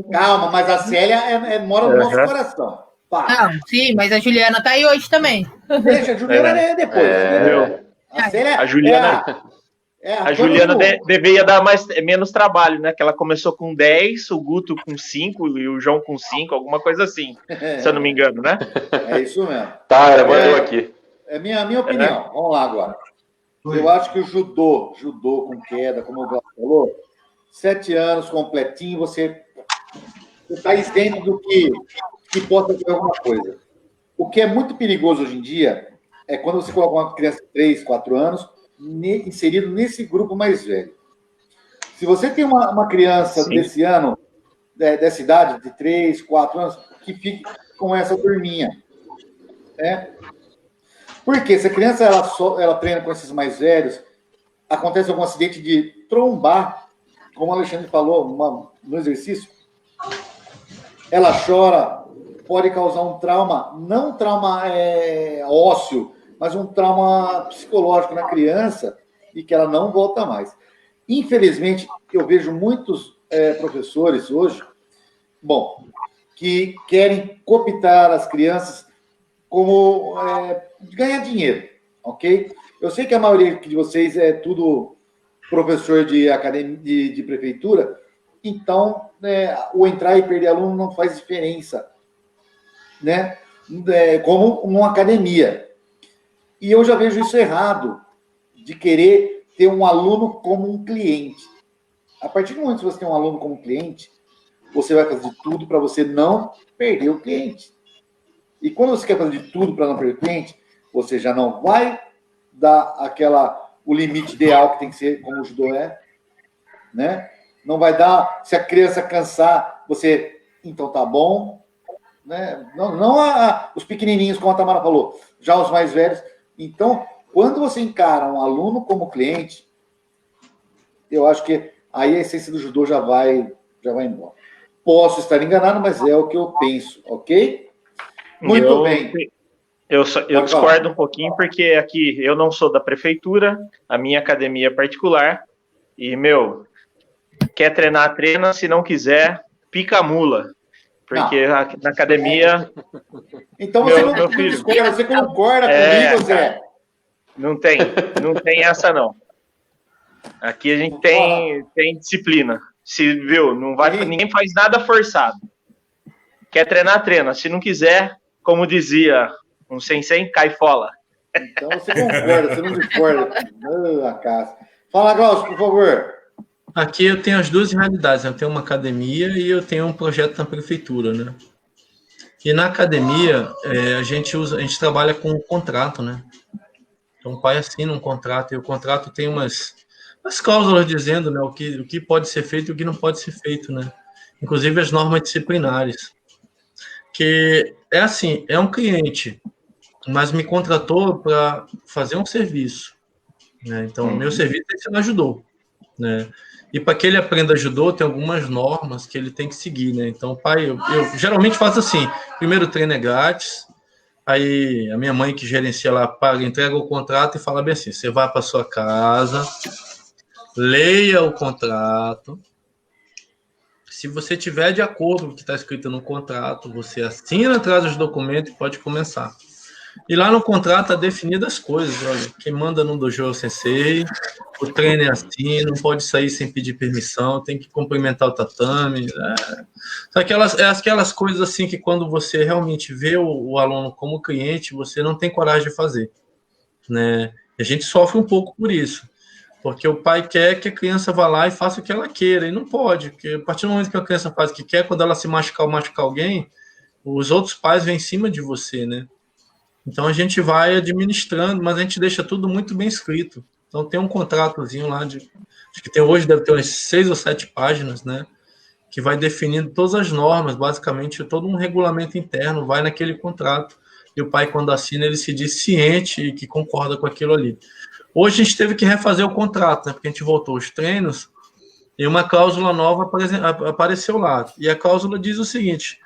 Calma, mas a Célia mora no nosso coração. Pá. Não, sim, mas a Juliana tá aí hoje também. Deixa, a Juliana é depois. Entendeu? A Célia A Juliana... A Juliana deveria dar menos trabalho, né? Que ela começou com 10, o Guto com 5 e o João com 5, alguma coisa assim, se eu não me engano, né? É isso mesmo. Tá, ela mandou aqui. É minha opinião. Vamos lá agora. Eu acho que o judô com queda, como o Glaucio falou, 7 anos completinho, você está isento do que possa ter alguma coisa. O que é muito perigoso hoje em dia é quando você coloca uma criança de 3, 4 anos inserido nesse grupo mais velho. Se você tem uma criança desse ano, dessa idade, de 3, 4 anos, que fique com essa turminha. Né? Porque se a criança ela treina com esses mais velhos, acontece algum acidente de trombar, como o Alexandre falou no exercício, ela chora, pode causar um trauma, não um trauma ósseo, mas um trauma psicológico na criança e que ela não volta mais. Infelizmente, eu vejo muitos professores hoje, que querem cooptar as crianças como ganhar dinheiro, ok? Eu sei que a maioria de vocês é tudo professor de academia, de prefeitura, então o entrar e perder aluno não faz diferença, né? Como numa academia. E eu já vejo isso errado, de querer ter um aluno como um cliente. A partir do momento que você tem um aluno como cliente, você vai fazer de tudo para você não perder o cliente. E quando você quer fazer de tudo para não perder o cliente, você já não vai dar o limite ideal que tem que ser, como o judô né? Não vai dar, se a criança cansar, você, então tá bom, né? Não os pequenininhos, como a Tamara falou, já os mais velhos. Então, quando você encara um aluno como cliente, eu acho que aí a essência do judô já vai embora. Posso estar enganado, mas é o que eu penso, ok? Muito bem. Eu discordo um pouquinho, porque aqui eu não sou da prefeitura, a minha academia é particular, e, quer treinar, treina, se não quiser, pica a mula. Porque na academia... Então você não discorda, você concorda comigo, Zé? Não tem essa não. Aqui a gente tem disciplina. Ninguém faz nada forçado. Quer treinar, treina. Se não quiser, como dizia um sensei, cai fora. Então você concorda, você não discorda. Cássio. Fala, Glaucio, por favor. Aqui eu tenho as duas realidades. Eu tenho uma academia e eu tenho um projeto na prefeitura, né? E na academia, a gente trabalha com um contrato, né? Então o pai assina um contrato, e o contrato tem umas cláusulas dizendo, né, o que pode ser feito e o que não pode ser feito, né? Inclusive as normas disciplinares. Que é assim, é um cliente, mas me contratou para fazer um serviço, né? Então, o meu serviço é ensinar judô, né? E para que ele aprenda judô, tem algumas normas que ele tem que seguir, né? Então, pai, eu geralmente faço assim: primeiro treino é grátis, aí a minha mãe que gerencia lá paga, entrega o contrato e fala bem assim: você vai para sua casa, leia o contrato. Se você tiver de acordo com o que está escrito no contrato, você assina, traz os documentos e pode começar. E lá no contrato está definidas as coisas. Olha, quem manda no dojo é o sensei, o treino é assim, não pode sair sem pedir permissão, tem que cumprimentar o tatame. Aquelas coisas assim que quando você realmente vê o aluno como cliente, você não tem coragem de fazer, né? E a gente sofre um pouco por isso. Porque o pai quer que a criança vá lá e faça o que ela queira, e não pode, porque a partir do momento que a criança faz o que quer, quando ela se machucar ou machucar alguém, os outros pais vêm em cima de você, né? Então a gente vai administrando, mas a gente deixa tudo muito bem escrito. Então tem um contratozinho lá, acho que hoje deve ter umas 6 ou 7 páginas, né? Que vai definindo todas as normas, basicamente todo um regulamento interno vai naquele contrato. E o pai, quando assina, ele se diz ciente e que concorda com aquilo ali. Hoje a gente teve que refazer o contrato, né, porque a gente voltou os treinos e uma cláusula nova apareceu lá. E a cláusula diz o seguinte,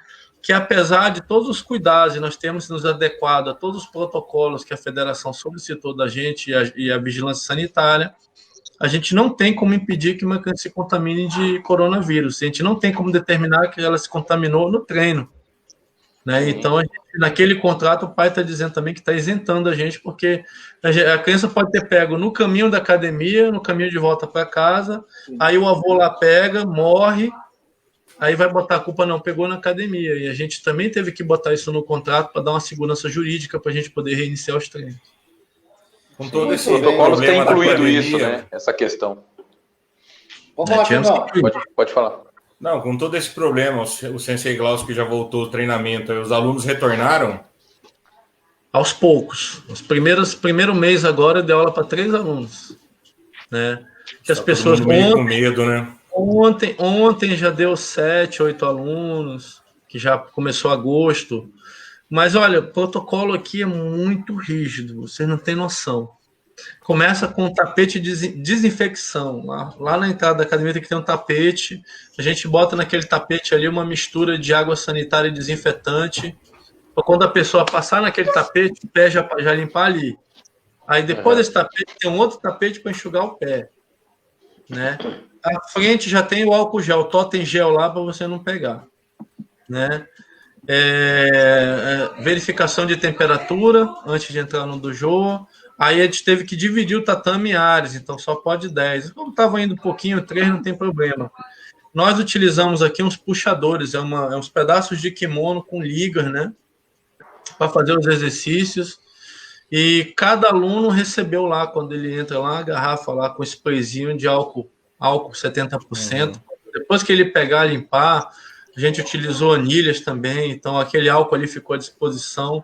que apesar de todos os cuidados, e nós temos nos adequado a todos os protocolos que a federação solicitou da gente e a vigilância sanitária, a gente não tem como impedir que uma criança se contamine de coronavírus. A gente não tem como determinar que ela se contaminou no treino, né? Então, naquele contrato, o pai está dizendo também que está isentando a gente, porque a criança pode ter pego no caminho da academia, no caminho de volta para casa, aí o avô lá pega, morre, aí vai botar a culpa, não, pegou na academia. E a gente também teve que botar isso no contrato para dar uma segurança jurídica para a gente poder reiniciar os treinos. Com todo esse protocolo tem incluído isso, né? Essa questão. Pode falar. Não, com todo esse problema, o Sensei Glaucio que já voltou ao treinamento, os alunos retornaram? Aos poucos. Primeiro mês agora deu aula para 3 alunos, né? Que as pessoas com medo, né? Ontem já deu 7, 8 alunos, que já começou agosto. Mas olha, o protocolo aqui é muito rígido, vocês não têm noção. Começa com um tapete de desinfecção. Lá na entrada da academia tem que ter um tapete. A gente bota naquele tapete ali uma mistura de água sanitária e desinfetante. Para quando a pessoa passar naquele tapete, o pé já limpar ali. Aí depois desse tapete tem um outro tapete para enxugar o pé, né? À frente já tem o álcool gel, o totem gel lá para você não pegar, né? Verificação de temperatura antes de entrar no dojo. Aí a gente teve que dividir o tatame em áreas, então só pode 10. Como estava indo um pouquinho, 3 não tem problema. Nós utilizamos aqui uns puxadores, uns pedaços de kimono com ligas, né? Para fazer os exercícios. E cada aluno recebeu lá, quando ele entra lá, a garrafa lá com sprayzinho de álcool 70%. Depois que ele pegar, limpar, a gente utilizou anilhas também, então aquele álcool ali ficou à disposição.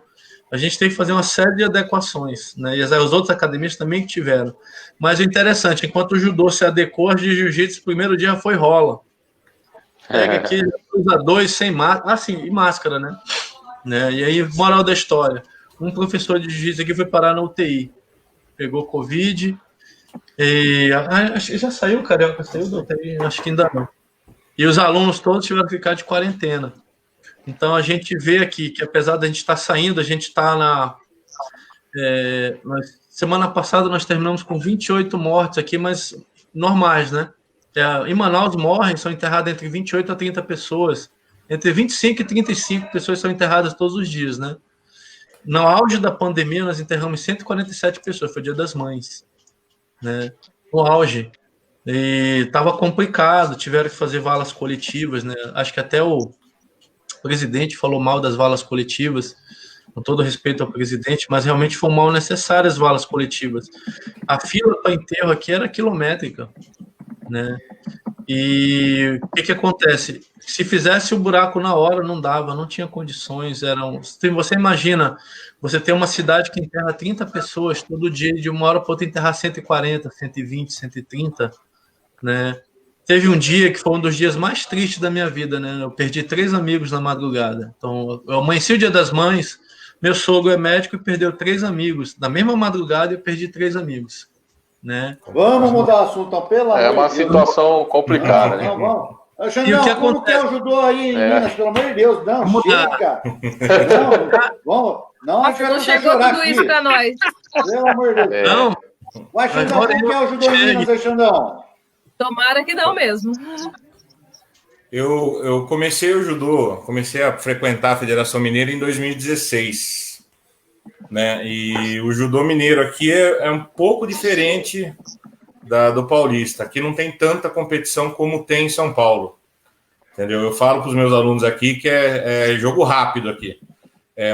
A gente tem que fazer uma série de adequações, né? E as outras academias também que tiveram. Mas o interessante, enquanto o judô se adequou, de jiu-jitsu, o primeiro dia foi rola. Pega aqui, usa 2 sem máscara, sim, e máscara, né? E aí, moral da história, um professor de jiu-jitsu aqui foi parar na UTI, pegou Covid, e já saiu, Carioca, saiu da UTI? Acho que ainda não. E os alunos todos tiveram que ficar de quarentena. Então, a gente vê aqui que, apesar da gente estar saindo, a gente está Semana passada nós terminamos com 28 mortes aqui, mas normais, né? Em Manaus são enterradas entre 28 a 30 pessoas. Entre 25 e 35 pessoas são enterradas todos os dias, né? No auge da pandemia, nós enterramos 147 pessoas, foi o Dia das Mães, né? No auge. E estava complicado, tiveram que fazer valas coletivas, né? Acho que até o presidente falou mal das valas coletivas, com todo respeito ao presidente, mas realmente foi mal necessárias as valas coletivas. A fila para enterro aqui era quilométrica, né? E o que acontece? Se fizesse o buraco na hora, não dava, não tinha condições. Você imagina, você tem uma cidade que enterra 30 pessoas todo dia, de uma hora para outra enterrar 140, 120, 130, né? Teve um dia que foi um dos dias mais tristes da minha vida, né? Eu perdi 3 amigos na madrugada. Então, eu amanheci o Dia das Mães, meu sogro é médico e perdeu 3 amigos. Na mesma madrugada, eu perdi 3 amigos, né? Vamos mudar o assunto, então, pelo amor de Deus. É uma situação complicada, né? Vamos. E o que como que é o judô aí em Minas, pelo amor de Deus? Não, chega. Não chegou tudo isso para nós. Pelo amor de Deus. Não. Uai, Xandão, como que é o judô em Minas aí, Xandão? Tomara que não mesmo. Eu comecei o judô, comecei a frequentar a Federação Mineira em 2016, né? E o judô mineiro aqui é um pouco diferente do paulista. Aqui não tem tanta competição como tem em São Paulo, entendeu? Eu falo para os meus alunos aqui que é jogo rápido aqui.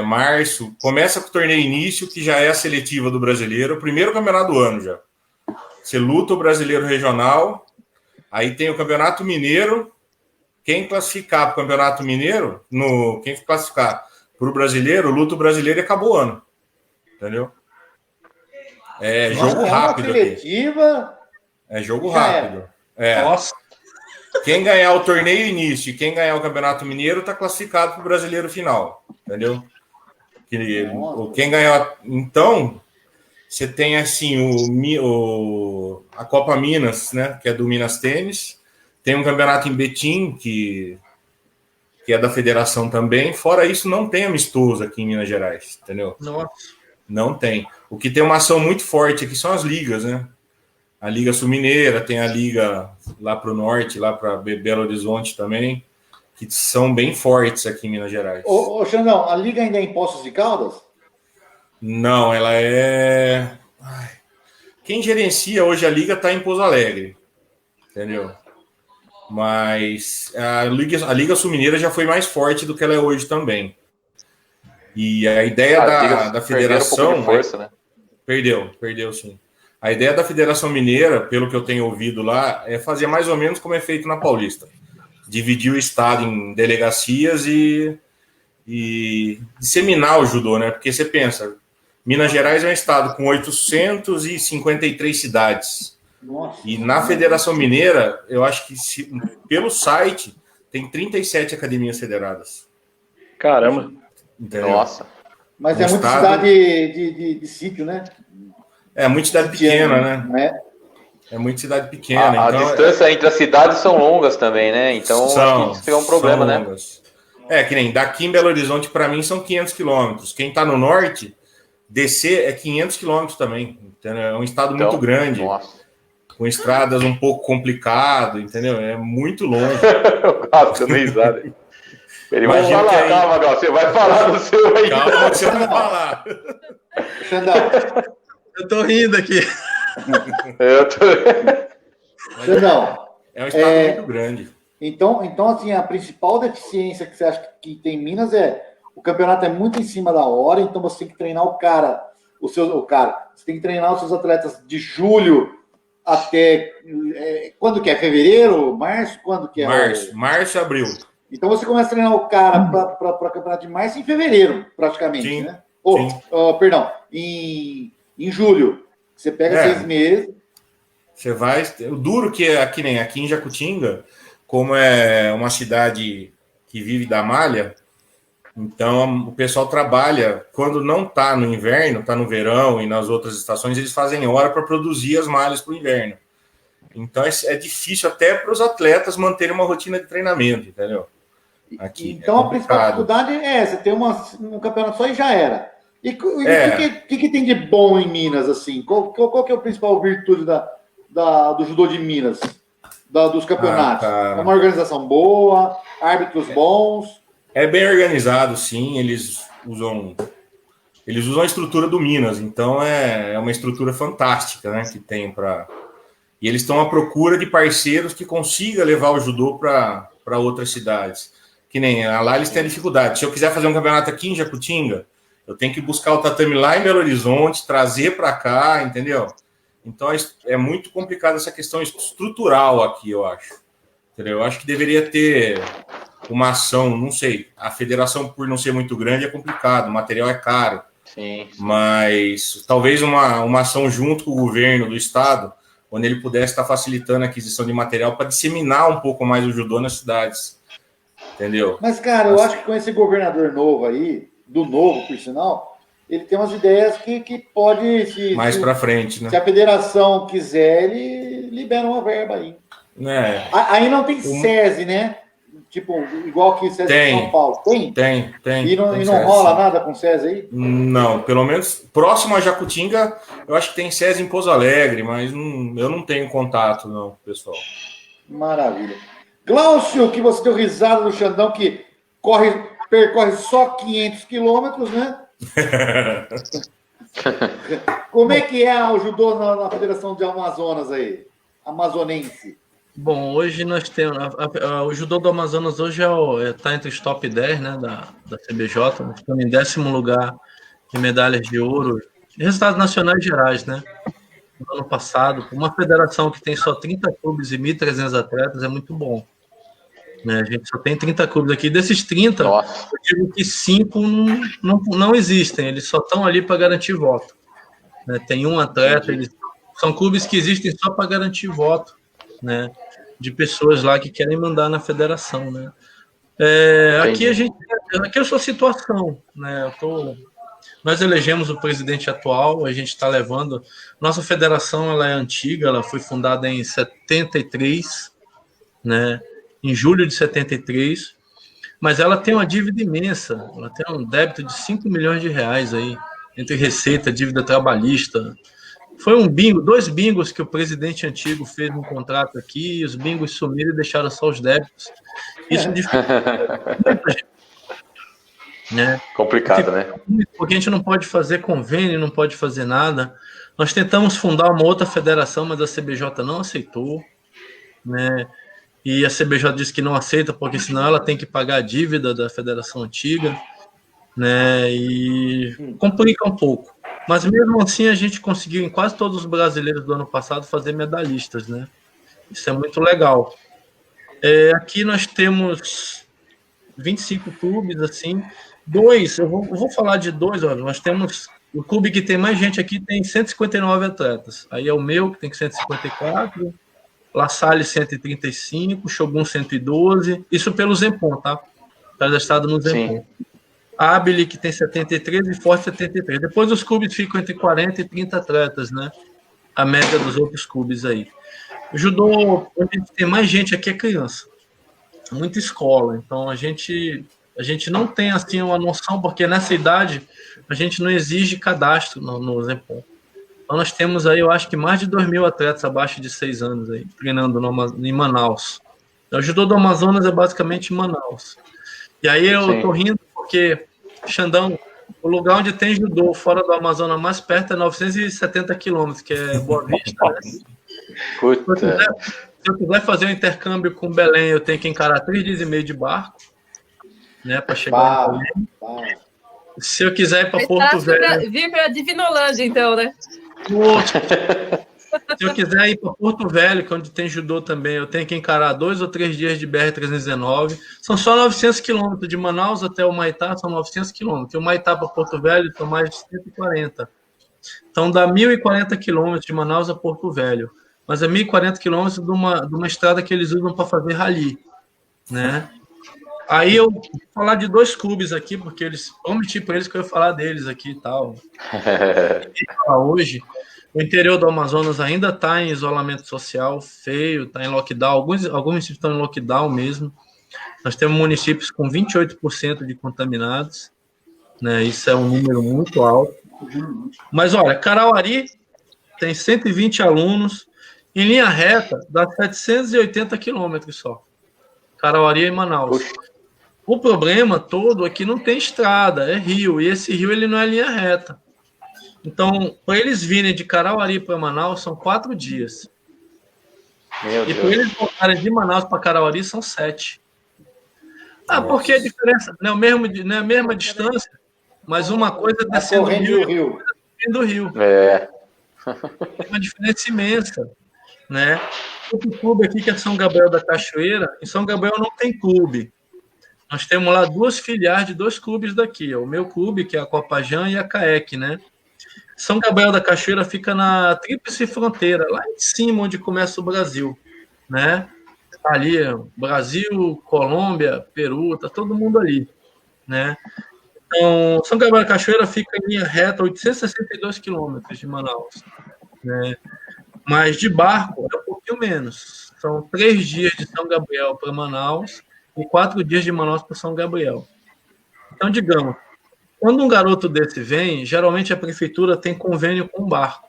Março, começa com o torneio início, que já é a seletiva do brasileiro, o primeiro campeonato do ano já. Você luta o brasileiro regional, aí tem o campeonato mineiro. Quem classificar para o campeonato mineiro, quem classificar para o brasileiro, luta o brasileiro e acabou o ano, entendeu? Jogo rápido aqui. É jogo rápido. Nossa. Quem ganhar o torneio início e quem ganhar o campeonato mineiro está classificado para o brasileiro final, entendeu? Quem ganhar... Então, você tem assim a Copa Minas, né, que é do Minas Tênis. Tem um campeonato em Betim, que é da federação também. Fora isso, não tem amistoso aqui em Minas Gerais, entendeu? Nossa. Não tem. O que tem uma ação muito forte aqui são as ligas, né? A Liga Sul-Mineira, tem a Liga lá para o norte, lá para Belo Horizonte também, que são bem fortes aqui em Minas Gerais. Ô, Xandão, a Liga ainda é em Poços de Caldas? Não, ela é... Quem gerencia hoje a Liga está em Pouso Alegre, entendeu? Mas a Liga Sul-Mineira já foi mais forte do que ela é hoje também. E a ideia da federação... Um pouco de força, né? Perdeu sim. A ideia da Federação Mineira, pelo que eu tenho ouvido lá, é fazer mais ou menos como é feito na Paulista. Dividir o estado em delegacias e disseminar o judô, né? Porque você pensa, Minas Gerais é um estado com 853 cidades. Nossa. E na Federação Mineira, eu acho que pelo site tem 37 academias federadas. Caramba. Entendeu? Nossa. Mas é muita cidade de sítio, né? É muita cidade pequena, né? É muita cidade pequena. A distância entre as cidades são longas também, né? Então, acho que isso é um problema, né? Longas. Que nem daqui em Belo Horizonte, para mim, são 500 quilômetros. Quem está no norte, descer é 500 quilômetros também. Entendeu? É um estado muito grande. Nossa. Com estradas um pouco complicado, entendeu? É muito longe. O Gato dando risada. Ele vai falar, calma, Gal, você vai falar do seu aí. Calma que você vai falar. Xandão. Eu tô rindo aqui. Xandão. É um estado muito grande. Então, assim, a principal deficiência que você acha que tem em Minas o campeonato é muito em cima da hora, então você tem que treinar você tem que treinar os seus atletas de julho até quando que é? Fevereiro? Março? Quando que é? Março, abril. Então você começa a treinar o cara para campeonato de março em fevereiro, praticamente, sim, né? Perdão, em julho. Você pega 6 meses. Você vai... O duro que é aqui, nem aqui em Jacutinga, como é uma cidade que vive da malha, então o pessoal trabalha, quando não está no inverno, está no verão e nas outras estações, eles fazem hora para produzir as malhas para o inverno. Então é difícil até para os atletas manterem uma rotina de treinamento, entendeu? Aqui, então a principal dificuldade é essa, ter um campeonato só e já era. E o que tem de bom em Minas, assim? Qual que é a principal virtude do judô de Minas, dos campeonatos? É uma organização boa, árbitros bons? É bem organizado, sim. Eles usam a estrutura do Minas, então é uma estrutura fantástica, né, que tem para... E eles estão à procura de parceiros que consigam levar o judô para outras cidades. Que nem lá eles têm a dificuldade. Se eu quiser fazer um campeonato aqui em Jacutinga, eu tenho que buscar o tatame lá em Belo Horizonte, trazer para cá, entendeu? Então é muito complicado essa questão estrutural aqui, eu acho. Entendeu? Eu acho que deveria ter uma ação, não sei. A federação, por não ser muito grande, é complicado, o material é caro. Sim. Mas talvez uma ação junto com o governo do estado, onde ele pudesse estar facilitando a aquisição de material para disseminar um pouco mais o judô nas cidades. Entendeu? Mas, cara, eu acho que com esse governador novo aí, do novo, por sinal, ele tem umas ideias que pode... mais para frente, né? Se a federação quiser, ele libera uma verba aí. Aí não tem SESI, né? Tipo, igual que SESI em São Paulo. Tem? Tem. E não rola nada com SESI aí? Não, pelo menos próximo a Jacutinga, eu acho que tem SESI em Pouso Alegre, mas eu não tenho contato, não, pessoal. Maravilha. Glaucio, que você deu risada do Xandão, que percorre só 500 quilômetros, né? Como é que é o judô na Federação de Amazonas aí? Amazonense. Bom, hoje nós temos... o judô do Amazonas hoje está entre os top 10, né, da CBJ. Nós estamos em 10º lugar de medalhas de ouro. Resultados nacionais gerais, né? No ano passado, uma federação que tem só 30 clubes e 1.300 atletas é muito bom. Né? A gente só tem 30 clubes aqui. Desses 30, Nossa. eu digo que 5 não existem. Eles só estão ali para garantir voto. Né? Tem um atleta, são clubes que existem só para garantir voto, né? De pessoas lá que querem mandar na federação, né? Aqui é a sua situação, né? Nós elegemos o presidente atual, a gente está levando... Nossa federação, ela é antiga, ela foi fundada em 73, né? Em julho de 73, mas ela tem uma dívida imensa, ela tem um débito de 5 milhões de reais aí, entre receita, dívida trabalhista. Foi 2 bingos que o presidente antigo fez um contrato aqui, e os bingos sumiram e deixaram só os débitos. Isso dificulta, né? Complicado, né? Porque a gente não pode fazer convênio, não pode fazer nada. Nós tentamos fundar uma outra federação, mas a CBJ não aceitou, né? E a CBJ disse que não aceita, porque senão ela tem que pagar a dívida da federação antiga, né? E complica um pouco. Mas mesmo assim a gente conseguiu, em quase todos os brasileiros do ano passado, fazer medalhistas, né? Isso é muito legal. Aqui nós temos 25 clubes, assim. Eu vou falar de 2, olha, nós temos... O clube que tem mais gente aqui tem 159 atletas. Aí é o meu, que tem 154... La Salle 135, Shogun 112, isso pelo Zempon, tá? Cadastrado no Zempon. Abili, que tem 73 e Forte 73. Depois os clubes ficam entre 40 e 30 atletas, né? A média dos outros clubes aí. O judô, onde tem mais gente aqui é criança. Muita escola. Então a gente não tem assim uma noção, porque nessa idade a gente não exige cadastro no Zempon. Então nós temos aí, eu acho que mais de 2.000 atletas abaixo de 6 anos aí, treinando em Manaus. Então, o judô do Amazonas é basicamente em Manaus. E aí eu tô rindo porque, Xandão, o lugar onde tem judô fora do Amazonas mais perto é 970 quilômetros, que é Boa Vista, né? Se eu quiser fazer um intercâmbio com Belém, eu tenho que encarar 3 dias e meio de barco, né, para chegar em Belém. Se eu quiser ir para Porto Velho... Vir para Divinolândia, então, né? Se eu quiser ir para Porto Velho, que é onde tem judô também, eu tenho que encarar 2 ou 3 dias de BR-319. São só 900 quilômetros. De Manaus até o Maitá são 900 quilômetros. E o Maitá para Porto Velho são mais de 140. Então dá 1.040 quilômetros de Manaus a Porto Velho. Mas é 1.040 quilômetros de uma estrada que eles usam para fazer rally, né? Aí eu vou falar de 2 clubes aqui, porque eles prometi para eles que eu ia falar deles aqui e tal. Hoje, o interior do Amazonas ainda está em isolamento social feio, está em lockdown. Alguns municípios estão em lockdown mesmo. Nós temos municípios com 28% de contaminados, né? Isso é um número muito alto. Mas olha, Carauari tem 120 alunos, em linha reta dá 780 quilômetros só. Carauari e Manaus. O problema todo é que não tem estrada, é rio, e esse rio ele não é linha reta. Então, para eles virem de Carauari para Manaus, são 4 dias. E para eles voltarem de Manaus para Carauari, são 7. Porque a diferença não é a mesma distância, mas uma coisa é descendo do rio. É. Tem uma diferença imensa, né? O clube aqui, que é São Gabriel da Cachoeira, em São Gabriel não tem clube. Nós temos lá 2 filiais de 2 clubes daqui. O meu clube, que é a Copajã, e a CAEC, né? São Gabriel da Cachoeira fica na tríplice fronteira, lá em cima, onde começa o Brasil, né? Ali, Brasil, Colômbia, Peru, tá todo mundo ali, né? Então, São Gabriel da Cachoeira fica em linha reta, 862 quilômetros de Manaus, né? Mas de barco é um pouquinho menos. São 3 dias de São Gabriel para Manaus e 4 dias de Manaus para São Gabriel. Então, digamos, quando um garoto desse vem, geralmente a prefeitura tem convênio com o barco.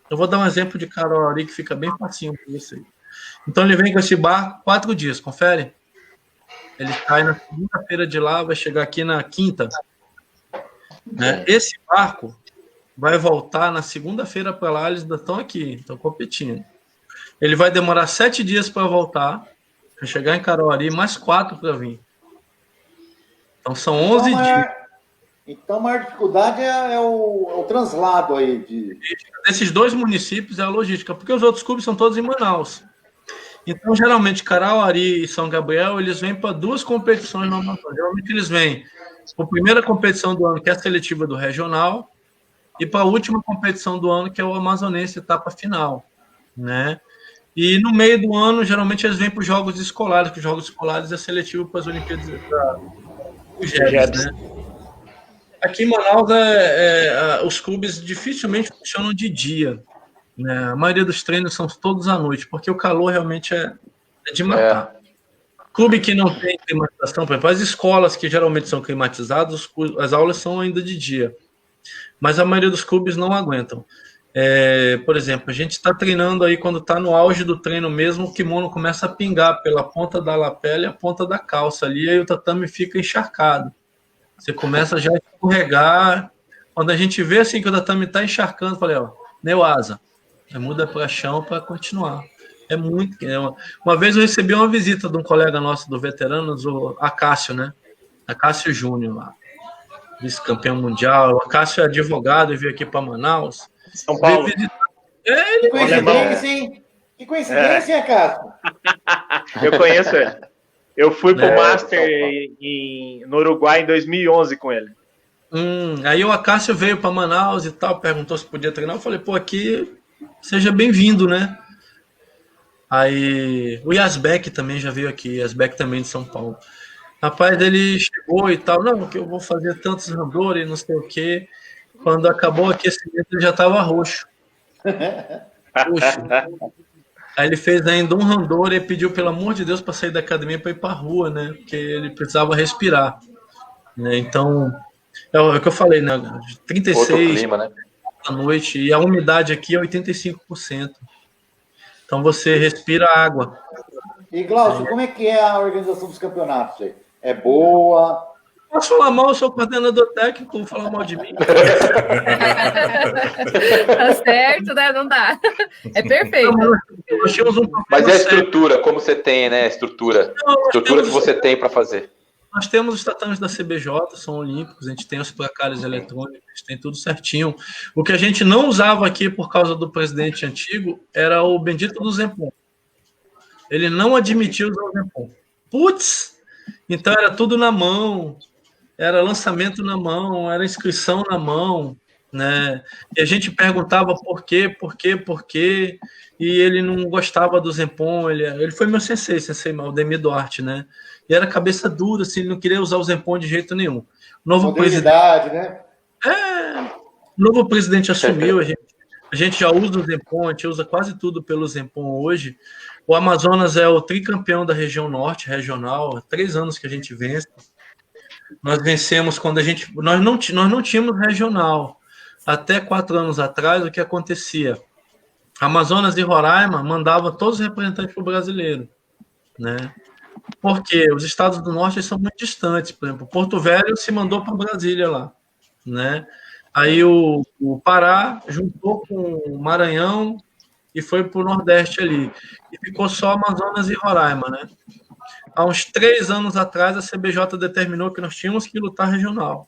Eu vou dar um exemplo de Carauari que fica bem facinho para você. Então ele vem com esse barco 4 dias, confere? Ele cai na segunda-feira de lá, vai chegar aqui na quinta. Né? Esse barco vai voltar na segunda-feira para lá, eles ainda estão aqui, estão competindo. Ele vai demorar 7 dias para voltar, para chegar em Carauari, mais 4 para vir. Então são 11 dias. Então, a maior dificuldade é o translado aí. Desses 2 municípios é a logística, porque os outros clubes são todos em Manaus. Então, geralmente, Carauari e São Gabriel, eles vêm para 2 competições no Amazonas. Geralmente, eles vêm para a primeira competição do ano, que é a seletiva do regional, e para a última competição do ano, que é o amazonense, etapa final, né? E no meio do ano, geralmente, eles vêm para os jogos escolares, que os jogos escolares é seletivo para as Olimpíadas dos Jogos, né? Aqui em Manaus, os clubes dificilmente funcionam de dia, né? A maioria dos treinos são todos à noite, porque o calor realmente é de matar. Clube que não tem climatização, por exemplo, as escolas que geralmente são climatizadas, as aulas são ainda de dia, mas a maioria dos clubes não aguentam. Por exemplo, a gente está treinando aí, quando está no auge do treino mesmo, o kimono começa a pingar pela ponta da lapela e a ponta da calça ali, e aí o tatame fica encharcado. Você começa já a escorregar. Quando a gente vê assim que o tatame está encharcando, eu falei, Neuasa, muda para chão para continuar. É muito. Uma vez eu recebi uma visita de um colega nosso do Veteranos, o Acácio, né? Acácio Júnior, lá, vice-campeão mundial. O Acácio é advogado e veio aqui para Manaus. São Paulo. Que coincidência, hein? Que coincidência, Acácio? Eu conheço ele. Eu fui pro Master no Uruguai em 2011 com ele. Aí o Acácio veio para Manaus e tal, perguntou se podia treinar. Eu falei, aqui seja bem-vindo, né? Aí o Yasbek também já veio aqui, Yasbek também de São Paulo. Rapaz, ele chegou e tal, não, que eu vou fazer tantos randori, não sei o quê. Quando acabou o aquecimento, ele já estava roxo. Aí ele fez ainda um randori e pediu, pelo amor de Deus, para sair da academia para ir para a rua, né? Porque ele precisava respirar. Né? Então, é o que eu falei, né? 36 clima, né? da noite, e a umidade aqui é 85%. Então você respira água. E, Glaucio, como é que é a organização dos campeonatos aí? É boa? Posso falar mal, eu sou coordenador técnico, vou falar mal de mim. Tá certo, né? Não dá. É perfeito. Nós tínhamos Mas é a estrutura, como você tem, né? Estrutura que você tem para fazer. Nós temos os tatames da CBJ, são olímpicos, a gente tem os placares eletrônicos, tem tudo certinho. O que a gente não usava aqui por causa do presidente antigo era o bendito do Zempon. Ele não admitia usar o Zempon. Putz! Então era tudo na mão, era lançamento na mão, era inscrição na mão, né? E a gente perguntava por quê, e ele não gostava do Zempon, ele foi meu sensei, o Demir Duarte, né? E era cabeça dura, assim, ele não queria usar o Zempon de jeito nenhum. Novo presidente, né? Novo presidente assumiu, a gente já usa o Zempon, a gente usa quase tudo pelo Zempon hoje. O Amazonas é o tricampeão da região norte, regional, há 3 anos que a gente vence. Nós vencemos quando nós não tínhamos regional. Até 4 anos atrás, o que acontecia? Amazonas e Roraima mandavam todos os representantes para o brasileiro, né? Porque os estados do norte são muito distantes. Por exemplo, Porto Velho se mandou para Brasília lá, né? Aí o Pará juntou com o Maranhão e foi para o Nordeste ali. E ficou só Amazonas e Roraima, né? Há uns 3 anos atrás, a CBJ determinou que nós tínhamos que lutar regional.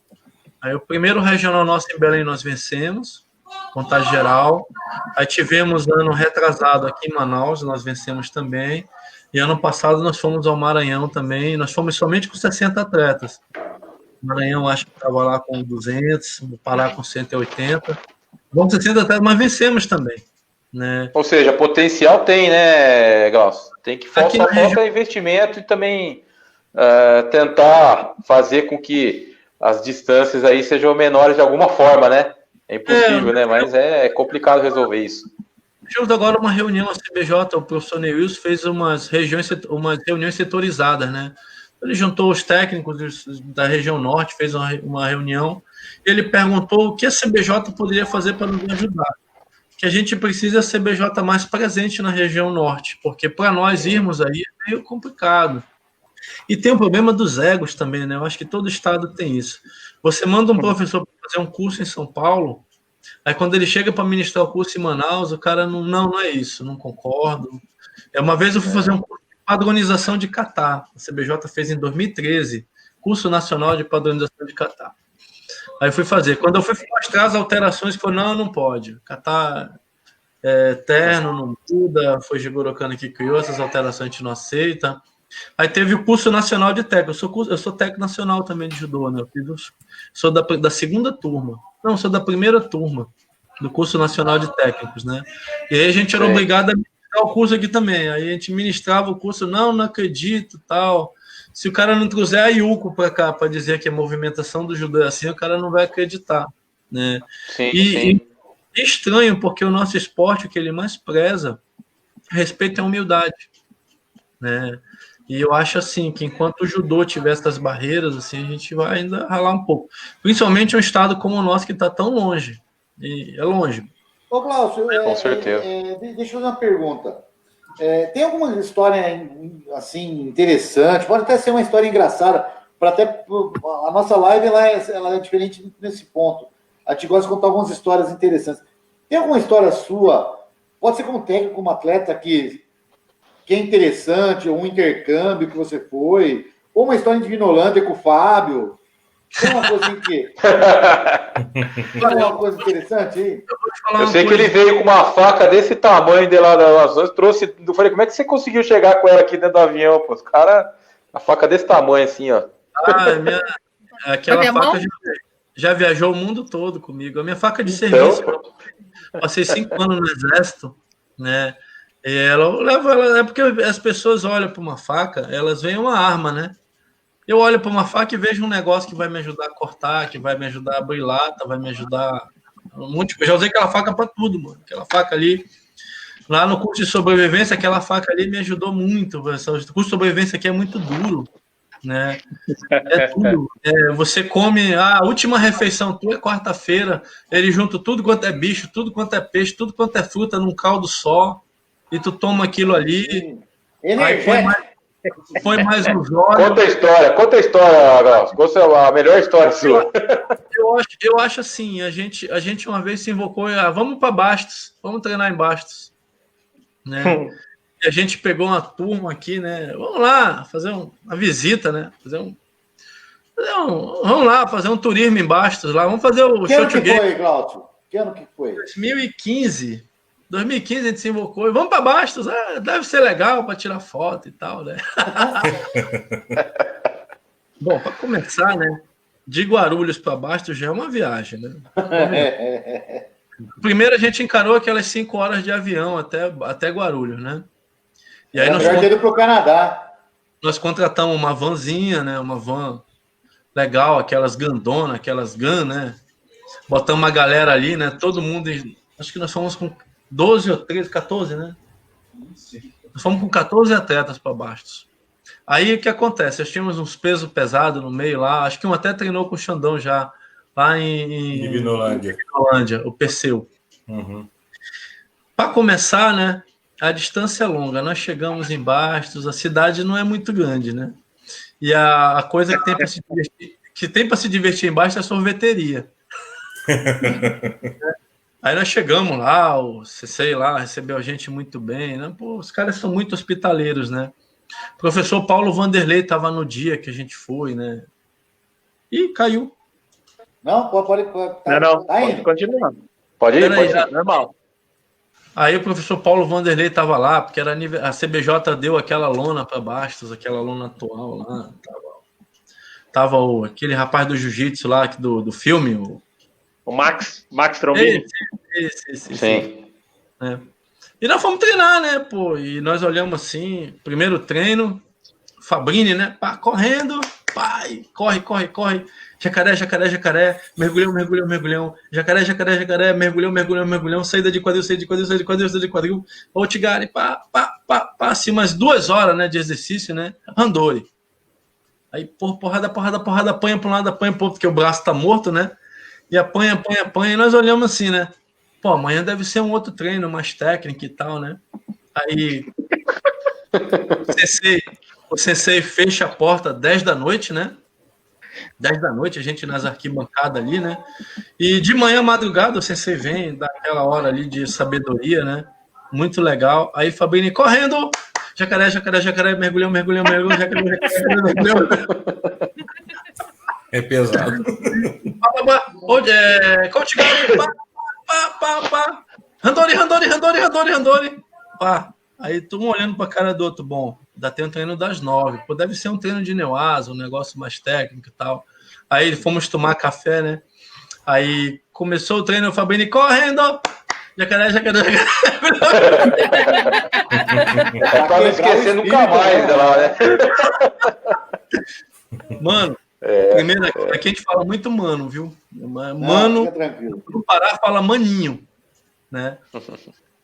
Aí o primeiro regional nosso em Belém nós vencemos, contagem geral. Aí tivemos ano retrasado aqui em Manaus, nós vencemos também. E ano passado nós fomos ao Maranhão também, nós fomos somente com 60 atletas. O Maranhão acho que estava lá com 200, o Pará com 180. Bom, 60 atletas, mas vencemos também, né? Ou seja, potencial tem, né, Glaucio? Tem que só falta investimento e também tentar fazer com que as distâncias aí sejam menores de alguma forma, né? É impossível, né? Mas é complicado resolver isso. Tivemos agora uma reunião, a CBJ, o professor Neilson fez umas reuniões setorizadas, né? Ele juntou os técnicos da região norte, fez uma reunião, e ele perguntou o que a CBJ poderia fazer para nos ajudar. Que a gente precisa a CBJ mais presente na região norte, porque para nós irmos aí é meio complicado. E tem o problema dos egos também, né? Eu acho que todo estado tem isso. Você manda um professor para fazer um curso em São Paulo, aí quando ele chega para ministrar o curso em Manaus, o cara não é isso, não concordo. Uma vez eu fui fazer um curso de padronização de catar. A CBJ fez em 2013, curso nacional de padronização de catar. Aí eu fui fazer. Quando eu fui mostrar as alterações, falou, não pode. Catar terno, não muda. Foi Jigoro Kano que criou essas alterações, a gente não aceita. Aí teve o curso nacional de técnico. Eu sou técnico nacional também de judô, né? Sou da segunda turma. Não, sou da primeira turma do curso nacional de técnicos, né? E aí a gente era obrigado a ministrar o curso aqui também. Aí a gente ministrava o curso, não acredito, tal. Se o cara não trouxer a Yuko para cá para dizer que a movimentação do judô é assim, o cara não vai acreditar, né? Sim, e estranho, porque o nosso esporte, o que ele mais preza, respeito e humildade, né? E eu acho assim que enquanto o judô tiver essas barreiras, assim, a gente vai ainda ralar um pouco. Principalmente um estado como o nosso que está tão longe. E é longe. Ô, Glaucio, com certeza. Deixa eu fazer uma pergunta. Tem alguma história assim interessante? Pode até ser uma história engraçada. A nossa live ela é diferente nesse ponto. A gente gosta de contar algumas histórias interessantes. Tem alguma história sua? Pode ser como técnico, como atleta que é interessante, ou um intercâmbio que você foi, ou uma história de Vinolândia com o Fábio. Tem uma coisa assim que... Tem uma coisa interessante aí? Eu sei que ele veio com uma faca desse tamanho de lá das Nações, trouxe... Eu falei, como é que você conseguiu chegar com ela aqui dentro do avião, pô? Os caras... A faca desse tamanho, assim, ó. Aquela faca já viajou o mundo todo comigo. A minha faca de serviço, passei 5 anos no exército, né? E é porque as pessoas olham para uma faca, elas veem uma arma, né? Eu olho para uma faca e vejo um negócio que vai me ajudar a cortar, que vai me ajudar a abrir lata, vai me ajudar um monte de coisa. Já usei aquela faca para tudo, mano. Aquela faca ali, lá no curso de sobrevivência, aquela faca ali me ajudou muito. O curso de sobrevivência aqui é muito duro, né? É tudo. Você come, a última refeição tua é quarta-feira, ele junta tudo quanto é bicho, tudo quanto é peixe, tudo quanto é fruta num caldo só. E tu toma aquilo ali. Aí foi mais uns olhos. Conta a história, Glaucio. Qual é a melhor história sua? Eu acho assim, a gente uma vez se invocou, vamos para Bastos, vamos treinar em Bastos, né? E a gente pegou uma turma aqui, né? Vamos lá fazer uma visita, né? Vamos lá fazer um turismo em Bastos lá, vamos fazer o show. Que ano que foi, Glaucio? Que ano que foi? 2015 a gente se invocou e vamos para Bastos, deve ser legal para tirar foto e tal, né? Bom, para começar, né? De Guarulhos para Bastos já é uma viagem, né? Primeiro a gente encarou aquelas 5 horas de avião até Guarulhos, né? E aí nós indo para o Canadá. Nós contratamos uma vanzinha, né? Uma van legal, aquelas grandonas, aquelas GAN, né? Botamos uma galera ali, né? Todo mundo, acho que nós fomos com 12 ou 13, 14, né? Nós fomos com 14 atletas para Bastos. Aí o que acontece? Nós tínhamos uns pesos pesados no meio lá, acho que um até treinou com o Xandão já, lá em Divinolândia, o Perseu. Uhum. Para começar, né, a distância é longa, nós chegamos em Bastos, a cidade não é muito grande, né? E a coisa que tem para se divertir em Bastos é a sorveteria. Aí nós chegamos lá, o CC lá recebeu a gente muito bem, né? Pô, os caras são muito hospitaleiros, né? O professor Paulo Vanderlei estava no dia que a gente foi, né? E caiu. Não, pode pode continuar. Pode ir, Peraí, pode ir. Normal. Aí o professor Paulo Vanderlei estava lá, porque era a CBJ deu aquela lona para Bastos, aquela lona atual lá. Tava aquele rapaz do jiu-jitsu lá, do filme. O Max Trombini. Sim. É. E nós fomos treinar, né, pô? E nós olhamos assim, primeiro treino, Fabrini, né? Pá, correndo, pai, corre. Jacaré, mergulhão. Jacaré, mergulhão. Saída de quadril. Outigari, pá, assim, umas 2 horas, né, de exercício, né? Randori. Aí, porrada, apanha para um lado, apanha pro outro, porque o braço tá morto, né? E apanha, e nós olhamos assim, né? Pô, amanhã deve ser um outro treino, mais técnico e tal, né? Aí o sensei fecha a porta 10 da noite, né? 10 da noite, a gente nas arquibancadas ali, né? E de manhã, madrugada, o sensei vem, dá aquela hora ali de sabedoria, né? Muito legal. Aí Fabrini correndo, jacaré, mergulhão, jacaré, mergulhão. É pesado. Pá. Randori. Pá. Aí todo mundo olhando pra cara do outro. Bom, ainda tem um treino das 9. Pô, deve ser um treino de Neuasa, um negócio mais técnico e tal. Aí fomos tomar café, né? Aí começou o treino, o Fabrini correndo. Jacaré. Pra não esquecer nunca mais dela, né? Mano, primeiro aqui a gente fala muito mano, viu? Mano, no Pará fala maninho, né?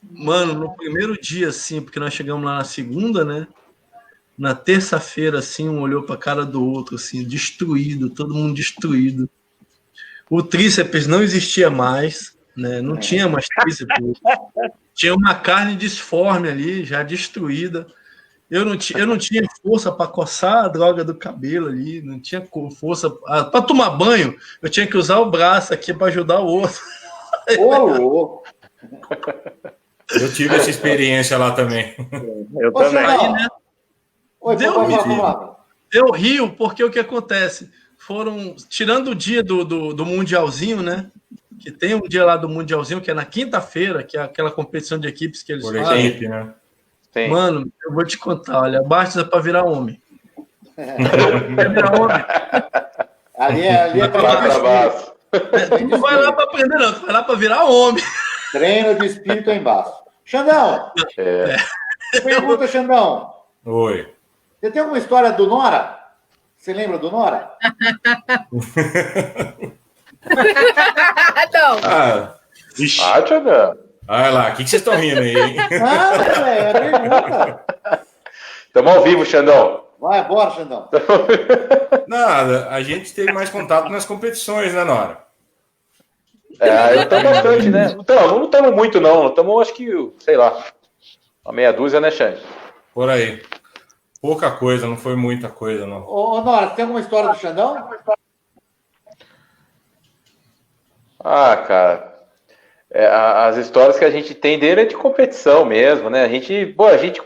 Mano, no primeiro dia, assim, porque nós chegamos lá na segunda, né? Na terça-feira, assim, um olhou pra cara do outro, assim, destruído, todo mundo destruído. O tríceps não existia mais, né? Não tinha mais tríceps. Tinha uma carne disforme ali, já destruída. Eu não tinha força para coçar a droga do cabelo ali, não tinha força para tomar banho. Eu tinha que usar o braço aqui para ajudar o outro. Ô, louco! Eu tive essa experiência lá também. Eu também. Aí, né? Oi, eu rio porque o que acontece? Foram, tirando o dia do Mundialzinho, né? Que tem um dia lá do Mundialzinho, que é na quinta-feira, que é aquela competição de equipes que eles fazem. Equipe, né? Sim. Mano, eu vou te contar, olha, Bastos é para virar homem. É virar homem. Ali é Trabalho. Tu não vai lá para aprender, não. Tu vai lá para virar homem. treino de espírito aí embaixo. Xandão! Pergunta, Xandão. Oi. Você tem alguma história do Nora? Você lembra do Nora? Não. Xandão. Olha lá, o que vocês estão rindo aí, hein? É pergunta. Estamos ao vivo, Xandão. Vai, bora, Xandão. Nada, a gente teve mais contato nas competições, né, Nora? Eu estou bastante, né? Não estamos muito, não. Estamos, acho que, sei lá, uma meia dúzia, né, Xande? Por aí. Pouca coisa, não foi muita coisa, não. Ô, Nora, tem alguma história do Xandão? Cara, as histórias que a gente tem dele é de competição mesmo, né? A gente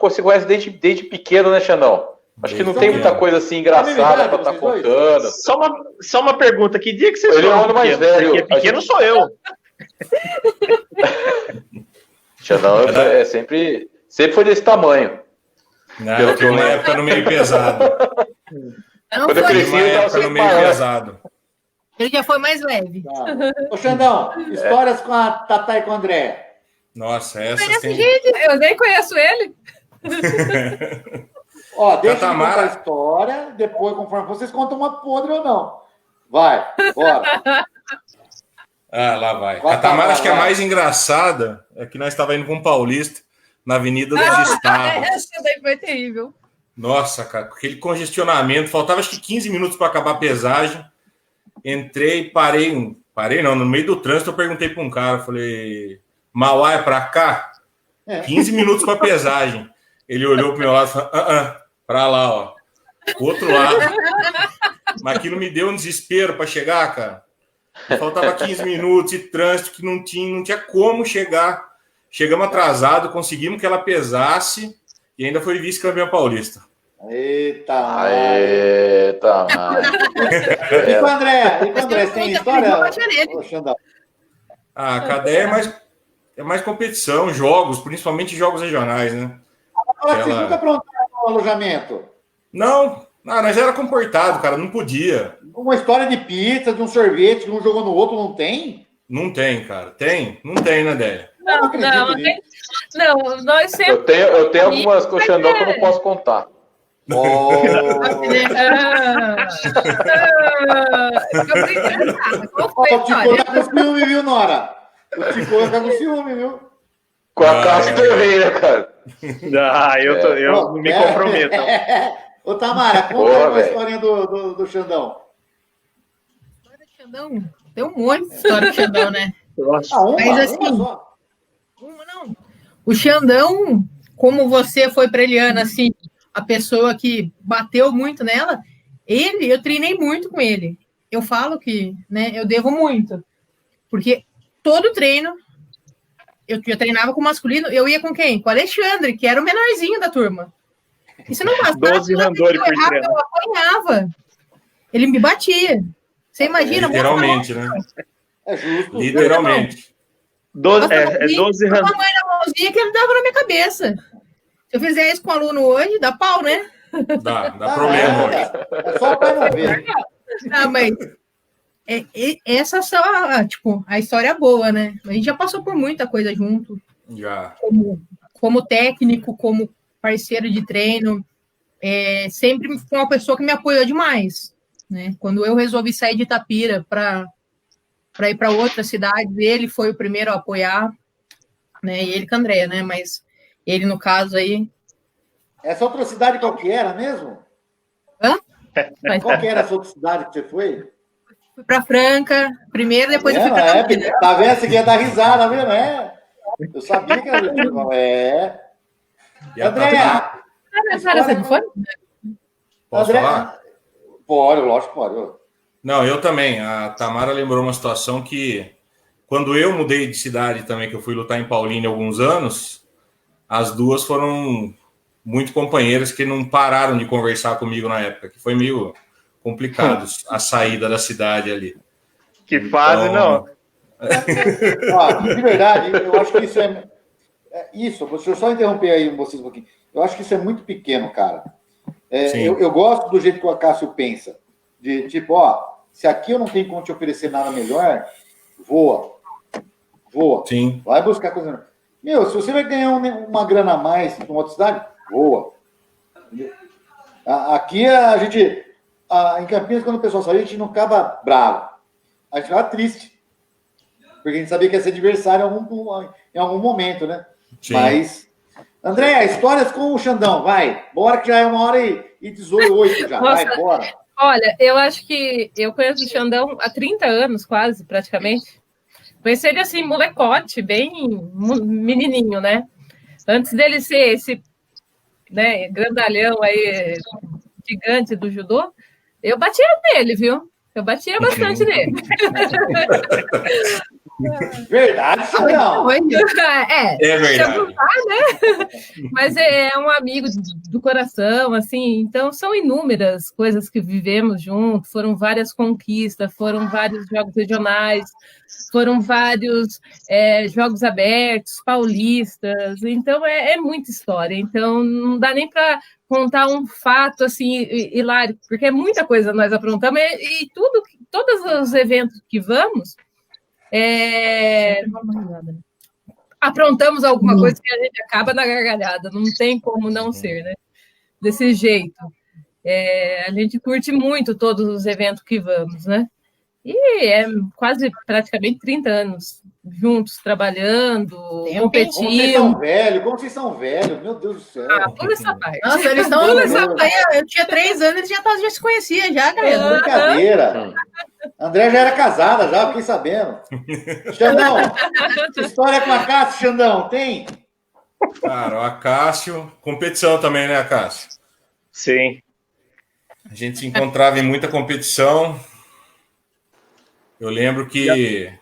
se conhece desde pequeno, né, Xandão? Acho que não tem muita coisa assim engraçada para estar contando. Só uma pergunta, que dia que vocês Ele é o ano mais velho. Porque pequeno sou eu. Xandão sempre foi desse tamanho. Não, que uma época no meio pesado. Quando eu cresci, Uma época no meio pesado. Ele já foi mais leve. Tá. Ô, Xandão, histórias com a Tatá e com a André. Nossa, essas tem... Eu nem conheço ele. Ó, deixa eu Tamara... contar a história, depois, conforme vocês contam uma podre ou não. Vai, bora. Lá vai. A Tamara, acho que a mais engraçada é que nós estávamos indo com o Paulista na Avenida dos Estados. Essa daí foi terrível. Nossa, cara, aquele congestionamento, faltava acho que 15 minutos para acabar a pesagem. Entrei, parei não, no meio do trânsito eu perguntei para um cara, falei, Mauá é para cá? 15 minutos para pesagem. Ele olhou para o meu lado e falou, para lá, ó, pro outro lado. Mas aquilo me deu um desespero para chegar, cara. Faltava 15 minutos e trânsito que não tinha como chegar. Chegamos atrasado, conseguimos que ela pesasse e ainda foi vice-campeã paulista. Eita, mano. E com o André? Você tem história? A cadeia é mais competição, jogos, principalmente jogos regionais, né? Agora, vocês nunca aprontaram no alojamento? Não, nós era comportado, cara, não podia. Uma história de pizza, de um sorvete, de um jogou no outro, não tem? Não tem, cara. Tem? Não tem, né, Délia? Não, nós sempre... Eu tenho algumas com o Xandão que eu não posso contar. Oh. O Tico tá com ciúme, viu, Nora? O Tico tá com ciúme, viu? Com a Cássio Ferreira, cara. Eu me comprometo. Ô, Tamara, conta uma historinha do Xandão. História do Xandão? Tem um monte de história do Xandão, né? Mas assim, uma não. O Xandão, como você foi pra Eliana, assim, a pessoa que bateu muito nela, eu treinei muito com ele. Eu falo que, né, eu devo muito. Porque todo treino, eu treinava com o masculino, eu ia com quem? Com o Alexandre, que era o menorzinho da turma. E se não bastasse, 12 randores por treino. Eu apanhava. Ele me batia. Você imagina? Literalmente, né? É justo. Literalmente. 12 randores. Uma mãe na mãozinha que ele dava na minha cabeça. Se eu fizer isso com o aluno hoje, dá pau, né? Dá problema hoje. É só o pai não ver. Mas essa só, tipo, a história boa, né? A gente já passou por muita coisa junto. Já. Como técnico, como parceiro de treino. Sempre foi uma pessoa que me apoiou demais, né? Quando eu resolvi sair de Itapira para ir para outra cidade, ele foi o primeiro a apoiar, né? E ele com a André, né? Mas ele, no caso aí... Essa outra cidade qual que era mesmo? Hã? Qual que era essa outra cidade que você foi? Fui para Franca, primeiro, depois eu fui para Campinas. Tá vendo? Você ia dar risada, viu? Eu sabia que era... Andréia! Você não foi? Posso falar? Pode, lógico, pode. Não, eu também. A Tamara lembrou uma situação que, quando eu mudei de cidade também, que eu fui lutar em Paulínia há alguns anos, as duas foram muito companheiras que não pararam de conversar comigo na época, que foi meio complicado a saída da cidade ali. Que fase, não. De verdade, eu acho que isso deixa eu só interromper aí vocês um pouquinho. Eu acho que isso é muito pequeno, cara. Eu gosto do jeito que o Acácio pensa. De tipo, se aqui eu não tenho como te oferecer nada melhor, voa. Sim. Vai buscar coisa. Se você vai ganhar uma grana a mais em outra cidade, voa. Aqui a gente, em Campinas, quando o pessoal sai, a gente não acaba bravo. A gente ficava triste. Porque a gente sabia que ia ser adversário em algum momento, né? Sim. Mas, André, histórias com o Xandão, vai. Bora que já é 1h18 já. Nossa, vai, bora. Olha, eu acho que eu conheço o Xandão há 30 anos, quase, praticamente. Conheci ele assim, molecote, bem menininho, né? Antes dele ser esse, né, grandalhão aí, gigante do judô, eu batia nele, viu? Eu batia bastante nele. Verdade, não. É verdade. Né? Mas é um amigo do coração, assim. Então, são inúmeras coisas que vivemos junto. Foram várias conquistas, foram vários jogos regionais, foram vários jogos abertos, paulistas. Então, é muita história. Então, não dá nem para contar um fato assim hilário, porque é muita coisa nós aprontamos e todos os eventos que vamos, aprontamos alguma coisa que a gente acaba na gargalhada, não tem como não ser, né? Desse jeito. A gente curte muito todos os eventos que vamos, né? E é quase praticamente 30 anos juntos trabalhando, competindo. Como vocês são velhos, meu Deus do céu. Pula essa parte. Nossa, eles estão. Eu tinha 3 anos, eles já se conheciam, já, galera. Brincadeira. André já era casada, já, fiquei sabendo. Xandão, história com a Cássio, Xandão, tem? Cara, o Acácio, competição também, né, Acácio? Sim. A gente se encontrava em muita competição. Eu lembro que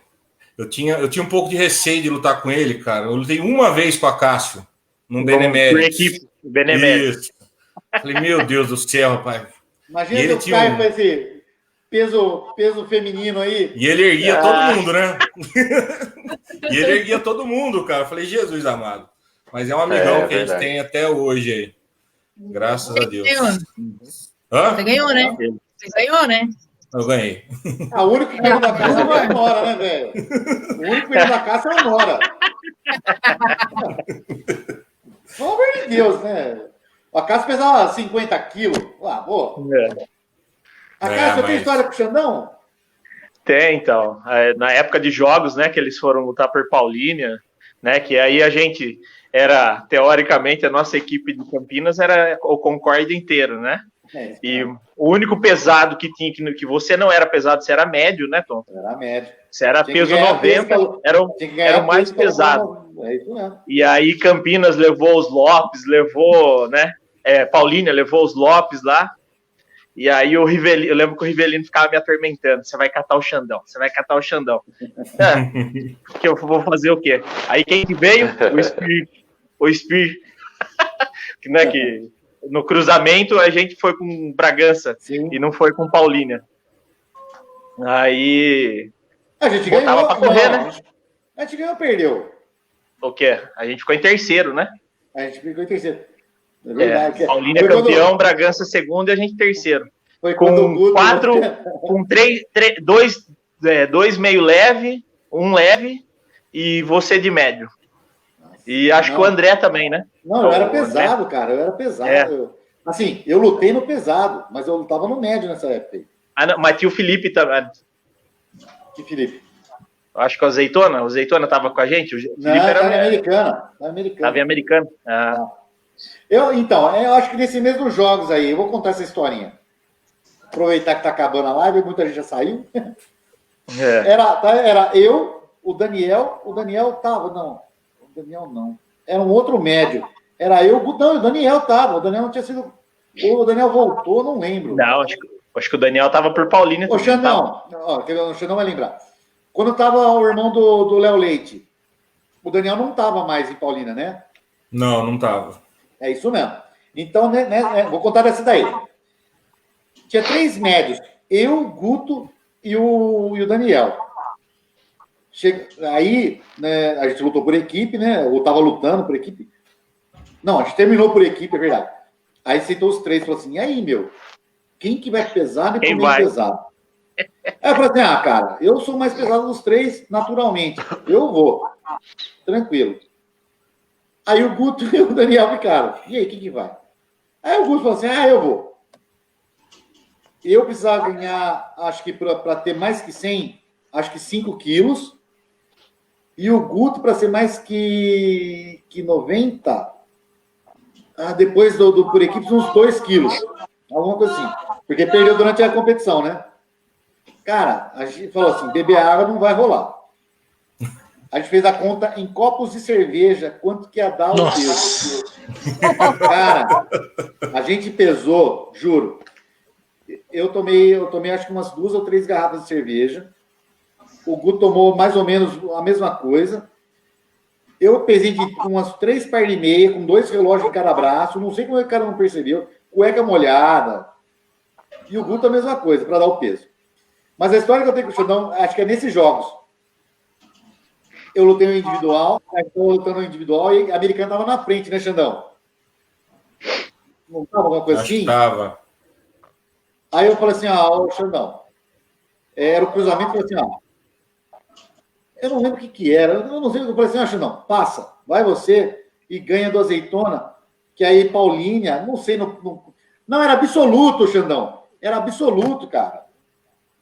eu tinha um pouco de receio de lutar com ele, cara. Eu lutei uma vez com o Acácio, num Beneméritos. Beneméritos. Falei, meu Deus do céu, rapaz. Imagina se eu caio com esse peso feminino aí. E ele erguia todo mundo, né? E ele erguia todo mundo, cara. Eu falei, Jesus amado. Mas é um amigão que a gente tem até hoje aí. Graças a Deus. Você ganhou, né? Você ganhou, né? Eu ganhei. O único que ganhou da casa é o Nora, né, velho? O único que ganhou da casa é o Nora. Pelo amor de Deus, né? A casa pesava 50 quilos. Boa. A casa, você tem história com o Xandão? Tem, então. Na época de jogos, né, que eles foram lutar por Paulínia, né, que aí a gente era, teoricamente, a nossa equipe de Campinas era o Concórdia inteiro, né? E o único pesado que tinha, que você não era pesado, você era médio, né, Tom? Era médio. Você era peso 90, era o mais pesado. É isso mesmo. E aí Campinas levou os Lopes, né? Paulínia levou os Lopes lá. E aí eu lembro que o Rivelino ficava me atormentando. Você vai catar o Xandão, você vai catar o Xandão. Que eu vou fazer o quê? Aí quem que veio? O Spear. Né, que no cruzamento a gente foi com Bragança. Sim. E não foi com Paulínia. Aí a gente ganhou pra correr, né? A gente ganhou ou perdeu? O quê? A gente ficou em terceiro, né? A gente ficou em terceiro. É verdade. Paulínia campeão, Bragança segundo e a gente terceiro. Foi com dois meio leve, um leve e você de médio. E acho que o André também, né? Não, eu era pesado, cara. Eu era pesado. Assim, eu lutei no pesado, mas eu lutava no médio nessa época aí. Não, mas tinha o Felipe também. Que Felipe? Acho que o Azeitona tava com a gente. O Felipe era americano. Tava em americano. Eu acho que nesses mesmos jogos aí, eu vou contar essa historinha. Aproveitar que tá acabando a live, muita gente já saiu. Era eu, o Daniel tava, não. O Daniel não. Era um outro médio. Era eu, não, o Daniel tava. O Daniel não tinha sido. O Daniel voltou, não lembro. Não, acho que o Daniel tava por Paulínia. O Xandão, o Xandão vai lembrar. Quando tava o irmão do Léo Leite, o Daniel não tava mais em Paulínia, né? Não tava. É isso mesmo. Então, vou contar dessa daí. Tinha 3 médios. Eu, Guto e o Daniel. Aí, né, a gente lutou por equipe, né? Ou tava lutando por equipe. Não, a gente terminou por equipe, é verdade. Aí sentou os 3 e falou assim, e aí, meu? Quem que vai pesado e quem vai pesado? Aí eu falei assim, cara, eu sou mais pesado dos 3, naturalmente. Eu vou. Tranquilo. Aí o Guto e o Daniel ficaram. E aí, quem que vai? Aí o Guto falou assim, eu vou. Eu precisava ganhar, acho que para ter mais que 100, acho que 5 quilos. E o Guto, para ser mais que 90, depois por equipes, uns 2 quilos. Alguma coisa assim. Porque perdeu durante a competição, né? Cara, a gente falou assim, beber água não vai rolar. A gente fez a conta em copos de cerveja, quanto que ia dar o peso. Cara, a gente pesou, juro. Eu tomei acho que umas 2 ou 3 garrafas de cerveja. O Guto tomou mais ou menos a mesma coisa. Eu pesei de umas 3 pares e meia, com 2 relógios em cada braço. Não sei como o cara não percebeu. Cueca molhada. E o Guto a mesma coisa, para dar o peso. Mas a história que eu tenho com o Xandão, acho que é nesses jogos. Eu lutei no individual, estou lutando no individual e a americana estava na frente, né, Xandão? Não estava alguma coisa assim? Estava. Aí eu falei assim, Xandão. Era o cruzamento, eu falei assim, eu não lembro o que era. Eu não sei, eu falei assim, Xandão, passa, vai você e ganha do Azeitona, que aí Paulínia, não sei, não era absoluto, Xandão. Era absoluto, cara.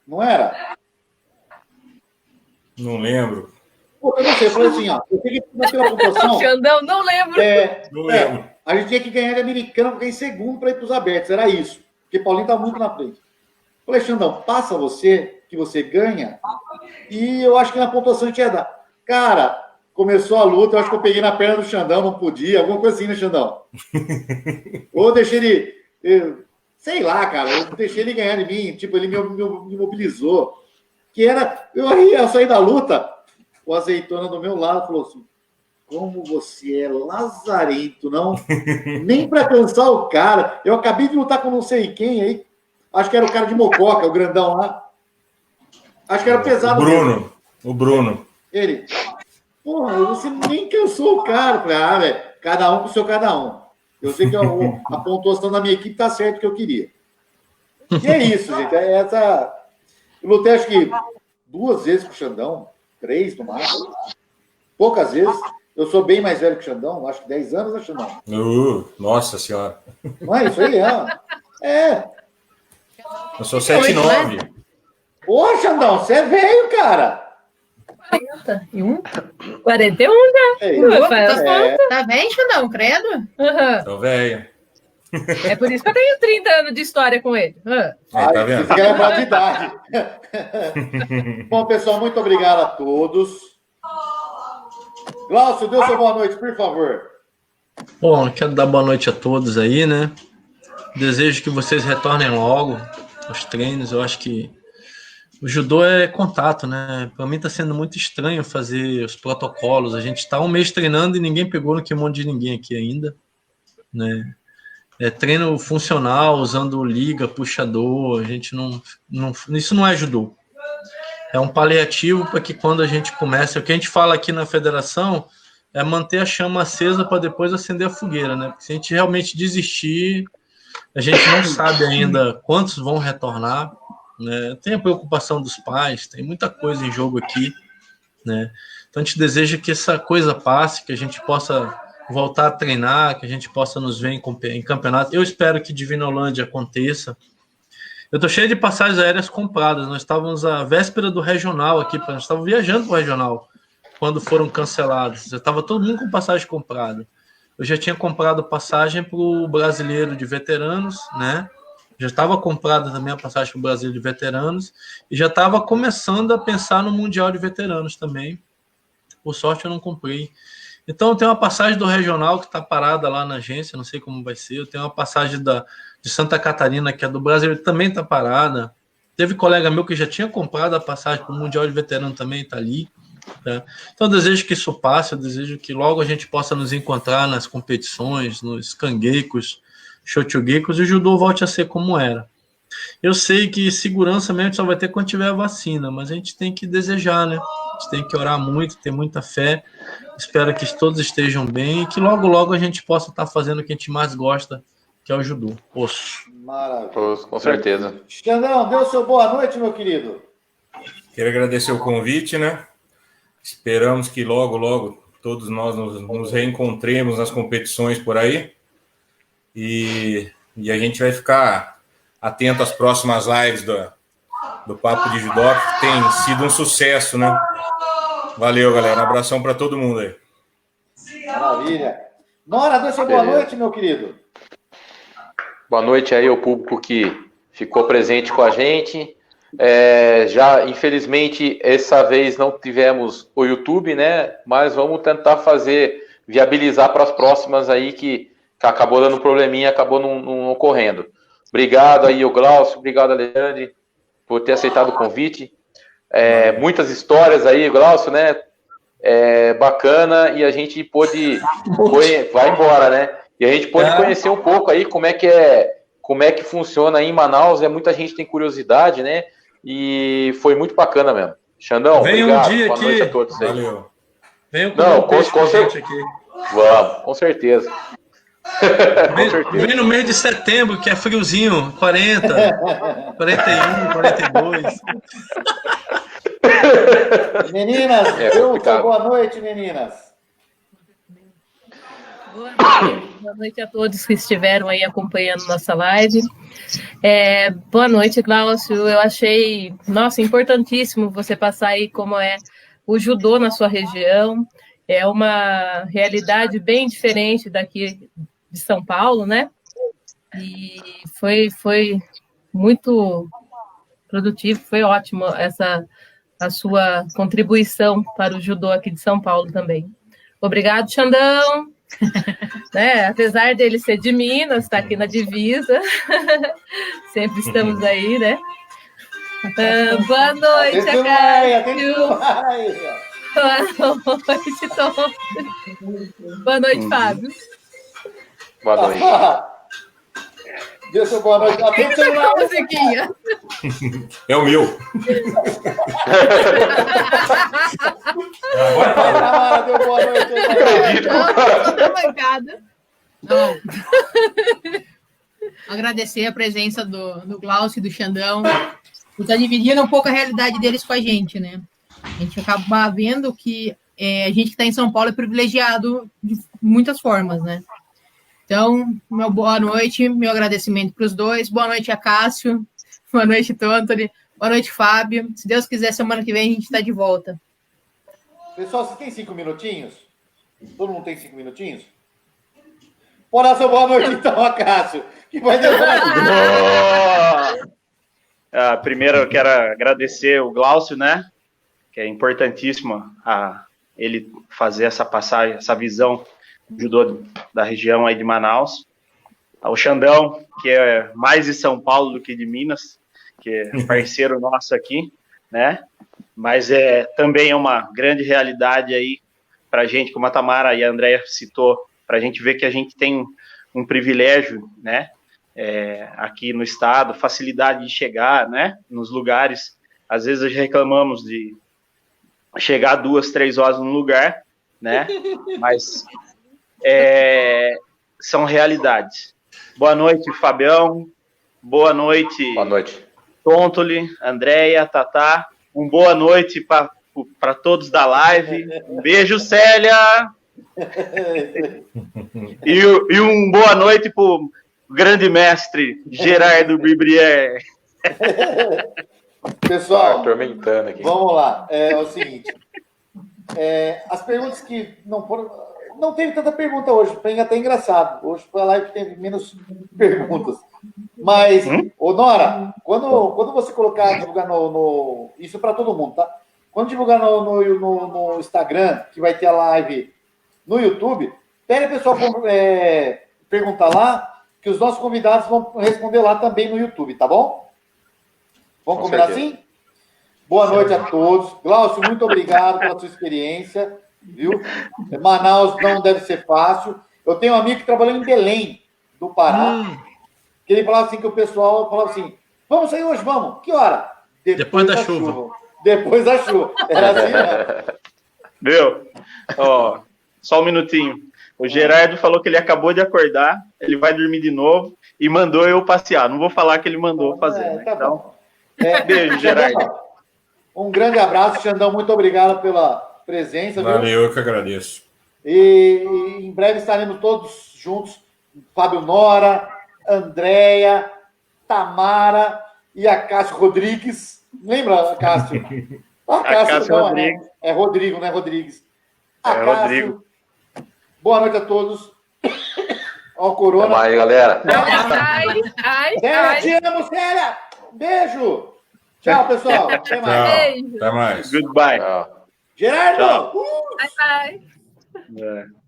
Não era? Não lembro. Pô, eu não sei, eu falei assim, ó, eu tenho que manter uma pontuação. Xandão, não lembro. Não lembro. A gente tinha que ganhar de Americana para ficar em segundo para ir para os abertos, era isso. Porque Paulinho tá muito na frente. Eu falei, Xandão, passa você, que você ganha, e eu acho que na pontuação a gente ia dar. Cara, começou a luta, eu acho que eu peguei na perna do Xandão, não podia, alguma coisa assim, né, Xandão? Ou eu deixei ele, sei lá, cara, eu deixei ele ganhar de mim, tipo, ele me mobilizou. Que era, eu saí da luta, o Azeitona do meu lado falou assim, como você é lazarento, não? Nem para cansar o cara. Eu acabei de lutar com não sei quem aí. Acho que era o cara de Mococa, o grandão lá. Acho que era pesado. O Bruno. Ele, porra, você nem cansou o cara. Eu falei, velho, cada um com o seu cada um. Eu sei que a pontuação da minha equipe tá certo o que eu queria. E é isso, gente. Eu lutei acho que 2 vezes com o Xandão, 3 no máximo. Poucas vezes. Eu sou bem mais velho que o Xandão, acho que 10 anos, né, Xandão? Nossa Senhora. Não é isso aí, Eu sou 7'9". Ô, Xandão, você é velho, cara. 41? 41 já. Tá bem, Xandão, credo? Uhum. Sou velho. É por isso que eu tenho 30 anos de história com ele. Tá vendo? Você quer lembrar de idade. Bom, pessoal, muito obrigado a todos. Glaucio, dê sua boa noite, por favor. Bom, quero dar boa noite a todos aí, né? Desejo que vocês retornem logo aos treinos. Eu acho que o judô é contato, né? Para mim está sendo muito estranho fazer os protocolos. A gente está 1 mês treinando e ninguém pegou no kimono de ninguém aqui ainda, né? É treino funcional, usando liga, puxador. A gente não isso não é judô. É um paliativo para que quando a gente começa, o que a gente fala aqui na federação é manter a chama acesa para depois acender a fogueira, né? Porque se a gente realmente desistir, a gente não sabe ainda quantos vão retornar, né? Tem a preocupação dos pais, tem muita coisa em jogo aqui, né? Então a gente deseja que essa coisa passe, que a gente possa voltar a treinar, que a gente possa nos ver em campeonato. Eu espero que Divinolândia aconteça. Eu tô cheio de passagens aéreas compradas. Nós estávamos à véspera do regional aqui, nós estávamos viajando para o regional quando foram cancelados. Já estava todo mundo com passagem comprada. Eu já tinha comprado passagem para o brasileiro de veteranos, né? Já estava comprada também a passagem para o brasileiro de veteranos e já estava começando a pensar no mundial de veteranos também. Por sorte eu não comprei. Então, eu tenho uma passagem do regional que está parada lá na agência, não sei como vai ser. Eu tenho uma passagem de Santa Catarina, que é do Brasil, também está parada. Teve colega meu que já tinha comprado a passagem para o Mundial de Veterano também, está ali. Tá? Então, eu desejo que isso passe, eu desejo que logo a gente possa nos encontrar nas competições, nos cangueicos, shochugekos, e o judô volte a ser como era. Eu sei que segurança mesmo só vai ter quando tiver a vacina, mas a gente tem que desejar, né? A gente tem que orar muito, ter muita fé. Espero que todos estejam bem e que logo, logo a gente possa estar fazendo o que a gente mais gosta, que é o judô. Osso. Maravilha. Com certeza. Xandão, dê sua boa noite, meu querido. Quero agradecer o convite, né? Esperamos que logo, logo todos nós nos reencontremos nas competições por aí. E a gente vai ficar atento às próximas lives do Papo de Judô, que tem sido um sucesso, né? Valeu, galera. Um abração para todo mundo aí. Maravilha. Nora, dê sua boa noite, meu querido. Boa noite aí ao público que ficou presente com a gente. Já, infelizmente, essa vez não tivemos o YouTube, né? Mas vamos tentar viabilizar para as próximas aí que acabou dando probleminha, acabou não ocorrendo. Obrigado aí, o Glaucio, obrigado, Alexandre, por ter aceitado o convite. Muitas histórias aí, Glaucio, né? Bacana, e a gente vai embora, né? E a gente pôde conhecer um pouco aí como é que funciona aí em Manaus. Muita gente tem curiosidade, né? E foi muito bacana mesmo. Xandão, obrigado. Um dia boa aqui. noite a todos aí. Valeu. Venham comer peixe com a gente aqui. Vamos, com certeza. Vem no mês de setembro, que é friozinho, 40, 41, 42. Meninas, boa noite, meninas. Boa noite a todos que estiveram aí acompanhando nossa live. Boa noite, Glaucio. Eu achei, importantíssimo você passar aí como é o judô na sua região. É uma realidade bem diferente daqui de São Paulo, né? E foi muito produtivo, foi ótimo a sua contribuição para o judô aqui de São Paulo também. Obrigado, Xandão. Né? Apesar dele ser de Minas, está aqui na divisa. Sempre estamos aí, né? Boa noite, Cássio. Boa noite, Tom. Boa noite, Fábio. Boa noite. Deixa eu boa noite. Atende o celular. Musiquinha. É o meu. Tamara, deu boa noite. Não. Agradecer a presença do Glaucio e do Xandão. E tá dividindo um pouco a realidade deles com a gente, né? A gente acaba vendo que a gente que está em São Paulo é privilegiado de muitas formas, né? Então, meu boa noite, meu agradecimento para os dois. Boa noite a Cássio. Boa noite, Tontoli. Boa noite, Fábio. Se Deus quiser, semana que vem a gente está de volta. Pessoal, você tem 5 minutinhos? Todo mundo tem 5 minutinhos? Pode dar seu boa noite, então, a Cássio, que vai demorar. Primeiro, eu quero agradecer o Glaucio, né? Que é importantíssimo ele fazer essa passagem, essa visão do judô da região aí de Manaus. Ao Xandão, que é mais de São Paulo do que de Minas, que é parceiro nosso aqui, né? Mas também é uma grande realidade aí para a gente, como a Tamara e a Andréia citou, para a gente ver que a gente tem um privilégio, né? Aqui no estado, facilidade de chegar, né? Nos lugares. Às vezes reclamamos de chegar 2, 3 horas num lugar, né? Mas são realidades. Boa noite, Fabião. Boa noite. Boa noite. Tontoli, Andréia, Tatá. Boa noite para todos da live. Um beijo, Célia. E boa noite para o grande mestre Gerardo Bibrier. Pessoal, atormentando aqui. Vamos lá. É o seguinte. As perguntas que não foram... Não teve tanta pergunta hoje, foi até engraçado. Hoje foi a live que teve menos perguntas. Mas, ô Nora, quando você colocar, divulgar no isso para todo mundo, tá? Quando divulgar no Instagram, que vai ter a live no YouTube, pede o pessoal perguntar lá, que os nossos convidados vão responder lá também no YouTube, tá bom? Vamos combinar assim? Boa noite a todos. Glaucio, muito obrigado pela sua experiência. Viu? Manaus não deve ser fácil. Eu tenho um amigo que trabalhou em Belém, do Pará, que ele falava assim, que o pessoal falava assim, vamos sair hoje, vamos. Que hora? Depois da chuva. Depois da chuva. Era assim, né? Viu? Só um minutinho. O Gerardo falou que ele acabou de acordar, ele vai dormir de novo e mandou eu passear. Não vou falar que ele mandou fazer, né? Tá então, beijo, Gerardo. Um grande abraço, Xandão. Muito obrigado pela presença. Valeu, eu que agradeço. E em breve estaremos todos juntos. Fábio Nora, Andréia, Tamara e a Cássio Rodrigues. Lembra, Cássio? A Cássio não, Rodrigues. É Rodrigo, não é Rodrigues. Cássio. Rodrigo. Boa noite a todos. Ó o Corona. Até mais, galera. Célia, te amo, Célia. Beijo. Tchau, pessoal. Até mais. Beijo. Até mais. Goodbye. Tchau. Gerardo! Bye, bye.